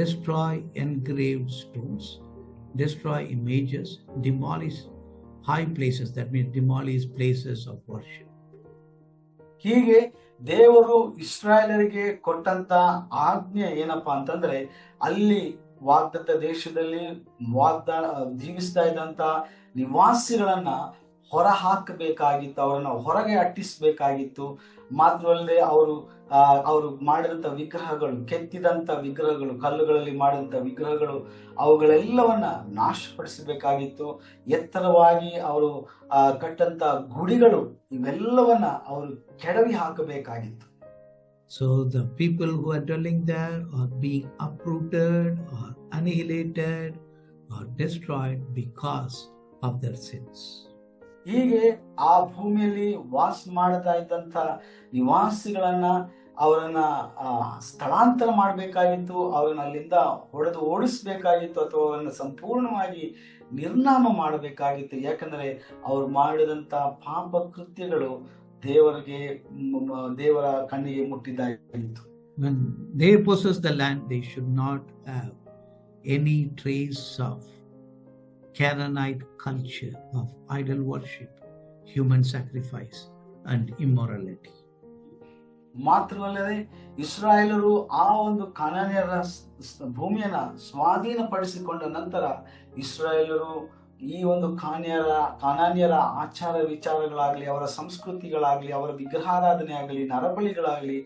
Speaker 1: destroy engraved stones, destroy images, demolish high places, that means demolish places of worship.
Speaker 2: ಹೀಗೆ ದೇವರು ಇಸ್ರಾಯೇಲರಿಗೆ ಕೊಟ್ಟಂತ ಆಜ್ಞೆ ಏನಪ್ಪಾ ಅಂತಂದ್ರೆ ಅಲ್ಲಿ ವಾಗ್ದತ್ತ ದೇಶದಲ್ಲಿ ಜೀವಿಸ್ತಾ ಇದ್ದಂತ ನಿವಾಸಿಗಳನ್ನ ಹೊರ ಹಾಕಬೇಕಾಗಿತ್ತು, ಅವರನ್ನ ಹೊರಗೆ ಅಟ್ಟಿಸಬೇಕಾಗಿತ್ತು. ಮಾತ್ರವಲ್ಲದೆ ಅವರು ಮಾಡಿದಂತ ವಿಗ್ರಹಗಳು, ಕೆತ್ತಿದಂತ ವಿಗ್ರಹಗಳು, ಕಲ್ಲುಗಳಲ್ಲಿ ಮಾಡಿದಂತ ವಿಗ್ರಹಗಳು, ಅವುಗಳೆಲ್ಲವನ್ನ ನಾಶಪಡಿಸಬೇಕಾಗಿತ್ತು. ಎತ್ತರವಾಗಿ ಅವರು ಕಟ್ಟಂತ ಗುಡಿಗಳು, ಇವೆಲ್ಲವನ್ನ ಅವರು ಕೆಡವಿ ಹಾಕಬೇಕಾಗಿತ್ತು.
Speaker 1: So the people who are dwelling there are being uprooted or annihilated or destroyed because of their sins.
Speaker 2: ಹೀಗೆ ಆ ಭೂಮಿಯಲ್ಲಿ ವಾಸ ಮಾಡ್ತಾ ಇದ್ದಂತ ನಿವಾಸಿಗಳನ್ನ, ಅವರನ್ನ ಸ್ಥಳಾಂತರ ಮಾಡಬೇಕಾಗಿತ್ತು, ಅವರನ್ನ ಅಲ್ಲಿಂದ ಹೊಡೆದು ಓಡಿಸ್ಬೇಕಾಗಿತ್ತು, ಅಥವಾ ಅವರನ್ನ ಸಂಪೂರ್ಣವಾಗಿ ನಿರ್ನಾಮ ಮಾಡಬೇಕಾಗಿತ್ತು. ಯಾಕಂದ್ರೆ ಅವರು ಮಾಡಿದಂತ ಪಾಪ ಕೃತ್ಯಗಳು ದೇವರ ಕಣ್ಣಿಗೆ ಮುಟ್ಟಿದ್ದಾಗಿತ್ತು.
Speaker 1: When they possess the land, they should not have any trace of Canaanite culture of idol worship, human sacrifice, and immorality.
Speaker 2: ಮಾತ್ರವಲ್ಲದೆ ಇಸ್ರಾಯೇಲರು ಆ ಒಂದು ಕಾನಾನ್ಯರ ಭೂಮಿಯನ್ನ ಸ್ವಾಧೀನಪಡಿಸಿಕೊಂಡ ನಂತರ ಇಸ್ರಾಯೇಲರು ಈ ಒಂದು ಕಾನಾನ್ಯರ ಆಚಾರ ವಿಚಾರಗಳಾಗ್ಲಿ, ಅವರ ಸಂಸ್ಕೃತಿಗಳಾಗ್ಲಿ, ಅವರ ವಿಗ್ರಹಾರಾಧನೆ ಆಗಲಿ, ನರಬಲಿಗಳಾಗ್ಲಿ,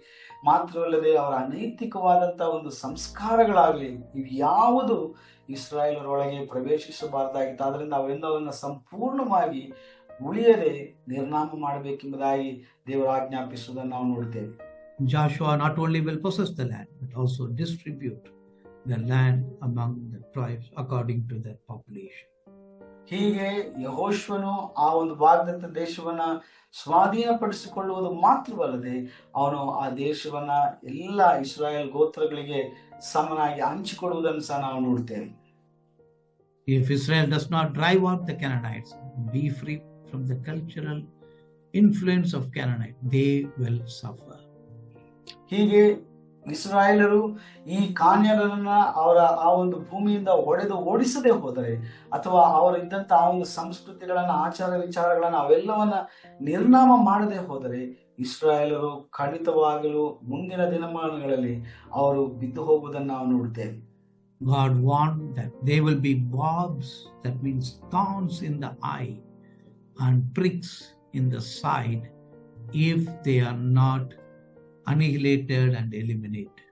Speaker 2: ಮಾತ್ರವಲ್ಲದೆ ಅವರ ಅನೈತಿಕವಾದಂತಹ ಒಂದು ಸಂಸ್ಕಾರಗಳಾಗ್ಲಿ, ಇವ್ಯಾವುದು ಇಸ್ರಾಯೇಲರೊಳಗೆ ಪ್ರವೇಶಿಸಬಾರ್ದಾಗಿತ್ತು. ಆದ್ರಿಂದ ಅವೆಲ್ಲವನ್ನ ಸಂಪೂರ್ಣವಾಗಿ ಉಳಿಯದೆ ನಿರ್ನಾಮ ಮಾಡಬೇಕೆಂಬುದಾಗಿ ದೇವರು ಆಜ್ಞಾಪಿಸುವುದನ್ನು ನಾವು ನೋಡ್ತೇವೆ.
Speaker 1: Joshua not only will possess the land, but also distribute the land among the tribes according to their population.
Speaker 2: ಹೀಗೆ ಯೆಹೋಶುವನು ಆ ಒಂದು ವಾಗ್ದತ್ತ ದೇಶವನ್ನ ಸ್ವಾಧೀನಪಡಿಸಿಕೊಳ್ಳುವುದು ಮಾತ್ರವಲ್ಲದೆ ಅವನು ಆ ದೇಶವನ್ನ ಎಲ್ಲ ಇಸ್ರಾಯೇಲ್ ಗೋತ್ರಗಳಿಗೆ ಸಮನಾಗಿ ಹಂಚಿಕೊಡುವುದನ್ನು ಸಹ ನಾವು ನೋಡ್ತೇವೆ.
Speaker 1: If Israel does not drive out the Canaanites, be free from the cultural influence of Canaanite, they will suffer.
Speaker 2: ಹೀಗೆ ಇಸ್ರಾಯೇಲರು ಈ ಕಾನ್ಯರನ್ನ ಅವರ ಆ ಒಂದು ಭೂಮಿಯಿಂದ ಹೊಡೆದು ಓಡಿಸದೆ ಹೋದರೆ, ಅಥವಾ ಅವರು ಇದ್ದಂತ ಆ ಒಂದು ಸಂಸ್ಕೃತಿಗಳನ್ನ, ಆಚಾರ ವಿಚಾರಗಳನ್ನ, ಅವೆಲ್ಲವನ್ನ ನಿರ್ನಾಮ ಮಾಡದೆ ಹೋದರೆ ಇಸ್ರಾಯೇಲರು ಖಂಡಿತವಾಗಲೂ ಮುಂದಿನ ದಿನಮಾನಗಳಲ್ಲಿ ಅವರು ಬಿದ್ದು ಹೋಗುವುದನ್ನು ನಾವು ನೋಡ್ತೇವೆ.
Speaker 1: God warned that they will be barbs, that means thorns in the eye and pricks in the side, if they are not annihilated and eliminated.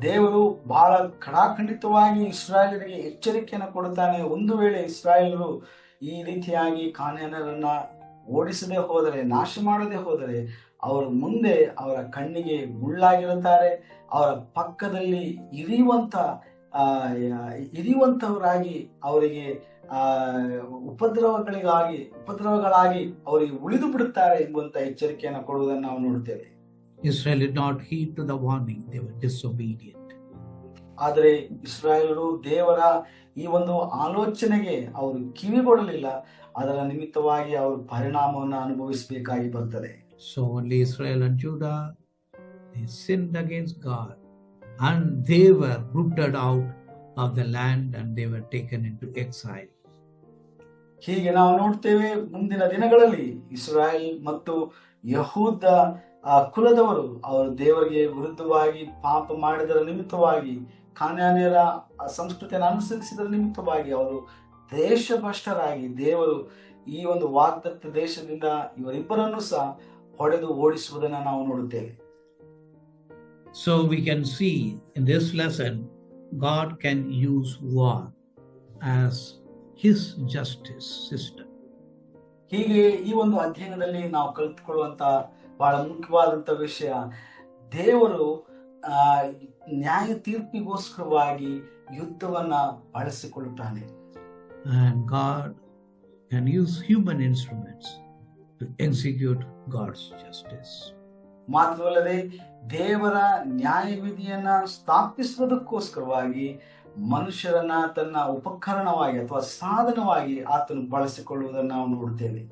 Speaker 2: ದೇವರು ಬಹಳ ಖಡಾಖಂಡಿತವಾಗಿ ಇಸ್ರಾಯೇಲರಿಗೆ ಎಚ್ಚರಿಕೆಯನ್ನು ಕೊಡುತ್ತಾನೆ. ಒಂದು ವೇಳೆ ಇಸ್ರಾಯೇಲರು ಈ ರೀತಿಯಾಗಿ ಕಾನಾನ್ಯರನ್ನ ಓಡಿಸದೆ ಹೋದರೆ, ನಾಶ ಮಾಡದೆ ಹೋದರೆ, ಅವರು ಮುಂದೆ ಅವರ ಕಣ್ಣಿಗೆ ಮುಳ್ಳಾಗಿರುತ್ತಾರೆ. ಅವರ ಪಕ್ಕದಲ್ಲಿ ಇರಿಯುವಂತವರಾಗಿ ಅವರಿಗೆ ಉಪದ್ರವಗಳಾಗಿ ಅವರಿಗೆ ಉಳಿದು ಬಿಡುತ್ತಾರೆ ಎಂಬಂತ ಎಚ್ಚರಿಕೆಯನ್ನು ಕೊಡುವುದನ್ನು ನಾವು ನೋಡ್ತೇವೆ.
Speaker 1: Israel did not heed to the warning, they were disobedient.
Speaker 2: ಆದರೆ ಇಸ್ರಾಯೇಲರು ದೇವರ ಈ ಒಂದು ಆಲೋಚನೆಗೆ ಅವರು ಕಿವಿಗೊಡಲಿಲ್ಲ. ಅದರ ನಿಮಿತ್ತವಾಗಿ ಅವರು ಪರಿಣಾಮವನ್ನು ಅನುಭವಿಸಬೇಕಾಗಿ ಬರ್ತದೆ.
Speaker 1: So only Israel and Judah, they sinned against God and they were rooted out of the land and they were taken into exile.
Speaker 2: ಹೀಗೆ ನಾವು ನೋಡ್ತೇವೆ, ಮುಂದಿನ ದಿನಗಳಲ್ಲಿ ಇಸ್ರಾಯೇಲ್ ಮತ್ತು ಯಹೂದ ಕುಲದವರು ಅವರು ದೇವರಿಗೆ ವಿರುದ್ಧವಾಗಿ ಪಾಪ ಮಾಡಿದರ ನಿಮಿತ್ತವಾಗಿ, ಕಾನಾನ್ಯರ ಸಂಸ್ಕೃತಿಯನ್ನು ಅನುಸರಿಸಿದರ ನಿಮಿತ್ತವಾಗಿ ಅವರು ದೇಶಭ್ರಷ್ಟರಾಗಿ ದೇವರು ಈ ಒಂದು ವಾಗ್ದತ್ತ ದೇಶದಿಂದ ಇವರಿಬ್ಬರನ್ನು ಸಹ ಹೊಡೆದು ಓಡಿಸುವುದನ್ನು ನಾವು ನೋಡುತ್ತೇವೆ.
Speaker 1: So we can see in this lesson, God can use war as his justice system.
Speaker 2: ಹೀಗೆ ಈ ಒಂದು ಅಧ್ಯಯನದಲ್ಲಿ ನಾವು ಕಲಿತುಕೊಳ್ಳುವಂತ ಬಹಳ ಮುಖ್ಯವಾದಂತ ವಿಷಯ, ದೇವರು ನ್ಯಾಯ ತೀರ್ಪಿಗೋಸ್ಕರವಾಗಿ ಯುದ್ಧವನ್ನ ಬಳಸಿಕೊಳ್ಳುತ್ತಾನೆ.
Speaker 1: And God can use human instruments to execute God's justice.
Speaker 2: ಮಾತ್ರವಲ್ಲದೆ ದೇವರ ನ್ಯಾಯವಿಧಿಯನ್ನ ಸ್ಥಾಪಿಸುವುದಕ್ಕೋಸ್ಕರವಾಗಿ ಮನುಷ್ಯರನ್ನ ತನ್ನ ಉಪಕರಣವಾಗಿ ಅಥವಾ ಸಾಧನವಾಗಿ ಆತನು ಬಳಸಿಕೊಳ್ಳುವುದನ್ನು ನಾವು ನೋಡ್ತೇವೆ.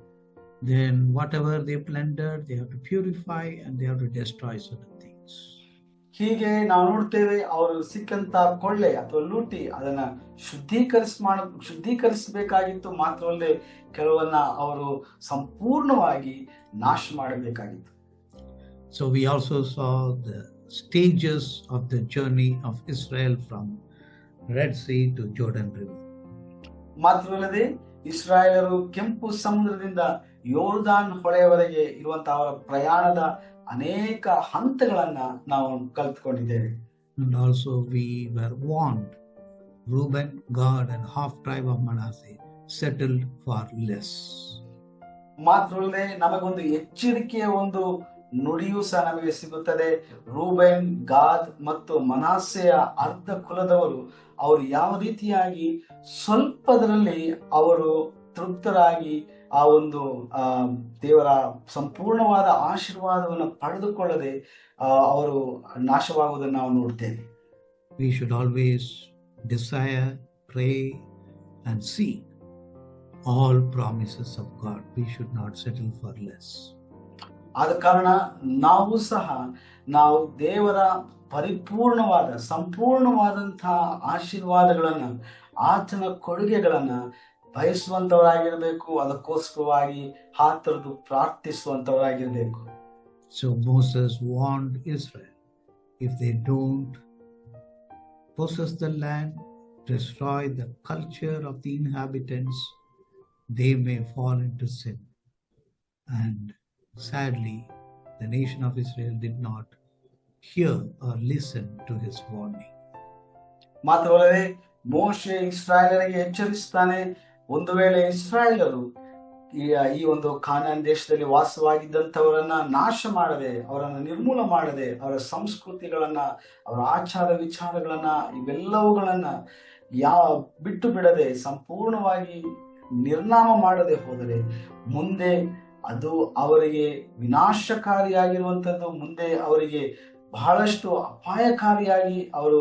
Speaker 1: Then whatever they plundered, they have to purify and they have to destroy certain things.
Speaker 2: ಹೀಗೆ ನಾವು ನೋಡ್ತೇವೆ, ಅವರು ಸಿಕ್ಕಂತ ಕೊಳ್ಳೆ ಅಥವಾ ಲೂಟಿ ಅದನ್ನ ಶುದ್ಧೀಕರಿಸಬೇಕಾಗಿತ್ತು. ಮಾತ್ರವಲ್ಲದೆ ಕೆಲವನ್ನ ಅವರು ಸಂಪೂರ್ಣವಾಗಿ ನಾಶ ಮಾಡಬೇಕಾಗಿತ್ತು.
Speaker 1: So we also saw the stages of the journey of Israel from Red Sea to Jordan River.
Speaker 2: ಮಾತ್ರವಲ್ಲದೆ ಇಸ್ರಾಯೇಲರು ಕೆಂಪು ಸಮುದ್ರದಿಂದ ಯೋರ್ದಾನ್ ಹೊಳೆಯವರೆಗೆ ಇರುವಂತಹ ಅವರ ಪ್ರಯಾಣದ ಅನೇಕ ಹಂತಗಳನ್ನ ನಾವು ಕಲ್ತ್ಕೊಂಡಿದ್ದೇವೆ.
Speaker 1: And also we were warned, Reuben, Gad, and half tribe of Manasseh settled for less.
Speaker 2: ಮಾತ್ರವಲ್ಲದೆ ನಮಗೊಂದು ಎಚ್ಚರಿಕೆಯ ಒಂದು ನುಡಿಯೂ ಸಹ ನಮಗೆ ಸಿಗುತ್ತದೆ. ರೂಬೆನ್, ಗಾದ್ ಮತ್ತು ಮನಾಸೆಯ ಅರ್ಧ ಕುಲದವರು ಅವರು ಯಾವ ರೀತಿಯಾಗಿ ಸ್ವಲ್ಪದರಲ್ಲಿ ಅವರು ತೃಪ್ತರಾಗಿ ಆ ಒಂದು ದೇವರ ಸಂಪೂರ್ಣವಾದ ಆಶೀರ್ವಾದವನ್ನು ಪಡೆದುಕೊಳ್ಳದೆ ಅವರು ನಾಶವಾಗುವುದನ್ನು ನಾವು ನೋಡ್ತೇವೆ.
Speaker 1: We should always desire, pray, and seek all promises of God. We should not settle for less.
Speaker 2: ಆದ ಕಾರಣ ನಾವು ದೇವರ ಪರಿಪೂರ್ಣವಾದ ಸಂಪೂರ್ಣವಾದಂತಹ ಆಶೀರ್ವಾದಗಳನ್ನ, ಆತನ ಕೊಡುಗೆಗಳನ್ನ ಬಯಸುವಂತವರಾಗಿರಬೇಕು. ಅದಕ್ಕೋಸ್ಕರವಾಗಿ ಆತರದು ಪ್ರಾರ್ಥಿಸುವಂತವರಾಗಿರಬೇಕು.
Speaker 1: So Moses warned Israel, if they don't possess the land, destroy the culture of the inhabitants, they may fall into sin. And sadly, the nation of Israel did not hear or listen to his warning.
Speaker 2: ಮಾತ್ರವಲ್ಲದೆ ಮೋಶೆ ಇಸ್ರಾಯೇಲರಿಗೆ ಎಚ್ಚರಿಸುತ್ತಾನೆ, ಒಂದು ವೇಳೆ ಇಸ್ರಾಯೇಲರು ಈ ಒಂದು ಕಾನಾನ್ ದೇಶದಲ್ಲಿ ವಾಸವಾಗಿದ್ದಂಥವರನ್ನ ನಾಶ ಮಾಡದೆ, ಅವರನ್ನು ನಿರ್ಮೂಲ ಮಾಡದೆ, ಅವರ ಸಂಸ್ಕೃತಿಗಳನ್ನ, ಅವರ ಆಚಾರ ವಿಚಾರಗಳನ್ನ, ಇವೆಲ್ಲವುಗಳನ್ನ ಬಿಟ್ಟು ಬಿಡದೆ ಸಂಪೂರ್ಣವಾಗಿ ನಿರ್ನಾಮ ಮಾಡದೆ ಹೋದರೆ ಮುಂದೆ ಅದು ಅವರಿಗೆ ವಿನಾಶಕಾರಿಯಾಗಿರುವಂಥದ್ದು, ಮುಂದೆ ಅವರಿಗೆ ಬಹಳಷ್ಟು ಅಪಾಯಕಾರಿಯಾಗಿ ಅವರು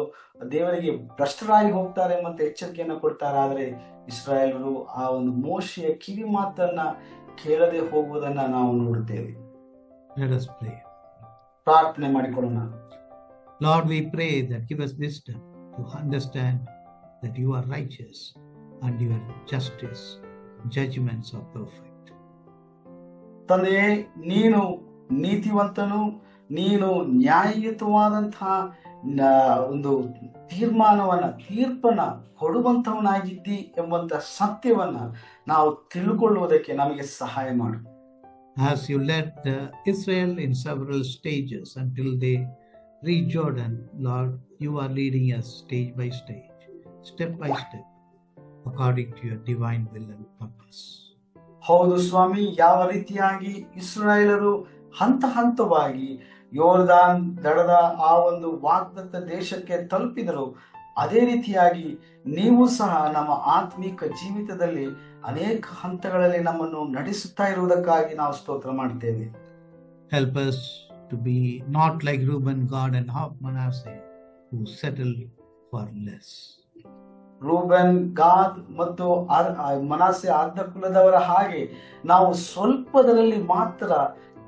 Speaker 2: ದೇವರಿಗೆ ಭ್ರಷ್ಟರಾಗಿ ಹೋಗ್ತಾರೆ ಮತ್ತು ಎಚ್ಚರಿಕೆಯನ್ನು ಕೊಡ್ತಾರೆ. ಆದರೆ ಇಸ್ರಾಯೇಲರು ಆ ಒಂದು ಮೋಶೆಯ ಕಿವಿ ಮಾತನ್ನ ಕೇಳದೆ ಹೋಗುವುದನ್ನ ನಾವು ನೋಡುತ್ತೇವೆ.
Speaker 1: Let us pray.
Speaker 2: ಪ್ರಾರ್ಥನೆ ಮಾಡಿಕೊಳ್ಳೋಣ.
Speaker 1: Lord, we pray that give us wisdom to understand that you are righteous and your justice, judgments are perfect.
Speaker 2: ತಂದೆಯೇ, ನೀನು ನೀತಿವಂತನು, ನೀನು ನ್ಯಾಯಯುತವಾದಂತಹ ಒಂದು ತೀರ್ಪನ್ನ ಕೊಡುವಂತವನಾಗಿದ್ದಿ ಎಂಬಂತ ಸತ್ಯವನ್ನ ನಾವು ತಿಳ್ಕೊಳ್ಳುವುದಕ್ಕೆ ನಮಗೆ ಸಹಾಯ ಮಾಡು.
Speaker 1: As you led Israel in several stages until they reached Jordan, Lord, you are leading us stage by stage, step by step, according to your divine will and purpose.
Speaker 2: ಹೌದು ಸ್ವಾಮಿ, ಯಾವ ರೀತಿಯಾಗಿ ಇಸ್ರಾಯೇಲರು ಹಂತ ಹಂತವಾಗಿ ಯೋರ್ದಾನ್ ದಡದ ಆ ಒಂದು ವಾಗ್ದತ್ತ ದೇಶಕ್ಕೆ ತಲುಪಿದರು, ಅದೇ ರೀತಿಯಾಗಿ ನೀವು ಸಹ ನಮ್ಮ ಆತ್ಮಿಕ ಜೀವಿತದಲ್ಲಿ ಅನೇಕ ಹಂತಗಳಲ್ಲಿ ನಮ್ಮನ್ನು ನಡೆಸುತ್ತಾ ಇರುವುದಕ್ಕಾಗಿ ನಾವು ಸ್ತೋತ್ರ ಮಾಡ್ತೇವೆ.
Speaker 1: Help us to be not like Reuben, Gad, and half Manasseh, who settled for less.
Speaker 2: Reuben, Gad ಮತ್ತು ಮನಾಸೆ ಅರ್ಧ ಕುಲದವರ ಹಾಗೆ ನಾವು ಸ್ವಲ್ಪದರಲ್ಲಿ ಮಾತ್ರ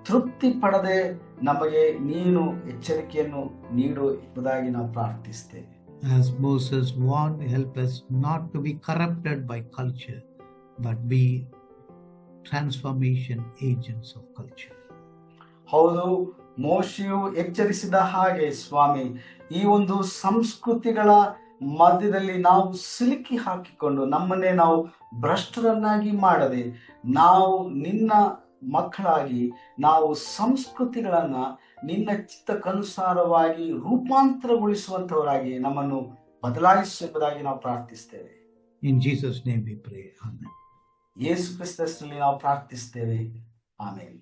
Speaker 2: ತೃಪ್ತಿ ಪಡದೆ ನಮಗೆ ನೀನು ಎಚ್ಚರಿಕೆಯನ್ನು ನೀಡು ಎಂಬುದಾಗಿ ನಾವು ಪ್ರಾರ್ಥಿಸ್ತೇವೆ.
Speaker 1: As Moses warned, help us not to be corrupted by culture, but be transformation agents of culture.
Speaker 2: ಹೌದು, ಮೋಶೆಯು ಎಚ್ಚರಿಸಿದ ಹಾಗೆ ಸ್ವಾಮಿ, ಈ ಒಂದು ಸಂಸ್ಕೃತಿಗಳ ಮಧ್ಯದಲ್ಲಿ ನಾವು ಸಿಲುಕಿ ಹಾಕಿಕೊಂಡು ನಮ್ಮನ್ನೇ ನಾವು ಭ್ರಷ್ಟರನ್ನಾಗಿ ಮಾಡದೆ, ನಾವು ನಿನ್ನ ಮಕ್ಕಳಾಗಿ ನಾವು ಸಂಸ್ಕೃತಿಗಳನ್ನ ನಿನ್ನ ಚಿತ್ತಕ್ಕನುಸಾರವಾಗಿ ರೂಪಾಂತರಗೊಳಿಸುವಂತವರಾಗಿ ನಮ್ಮನ್ನು ಬದಲಾಯಿಸುವುದಾಗಿ ನಾವು ಪ್ರಾರ್ಥಿಸ್ತೇವೆ.
Speaker 1: In Jesus' name we pray. Amen.
Speaker 2: ಯೇಸು ಕ್ರಿಸ್ತನಲ್ಲಿ ನಾವು ಪ್ರಾರ್ಥಿಸ್ತೇವೆ. ಆಮೆನ್.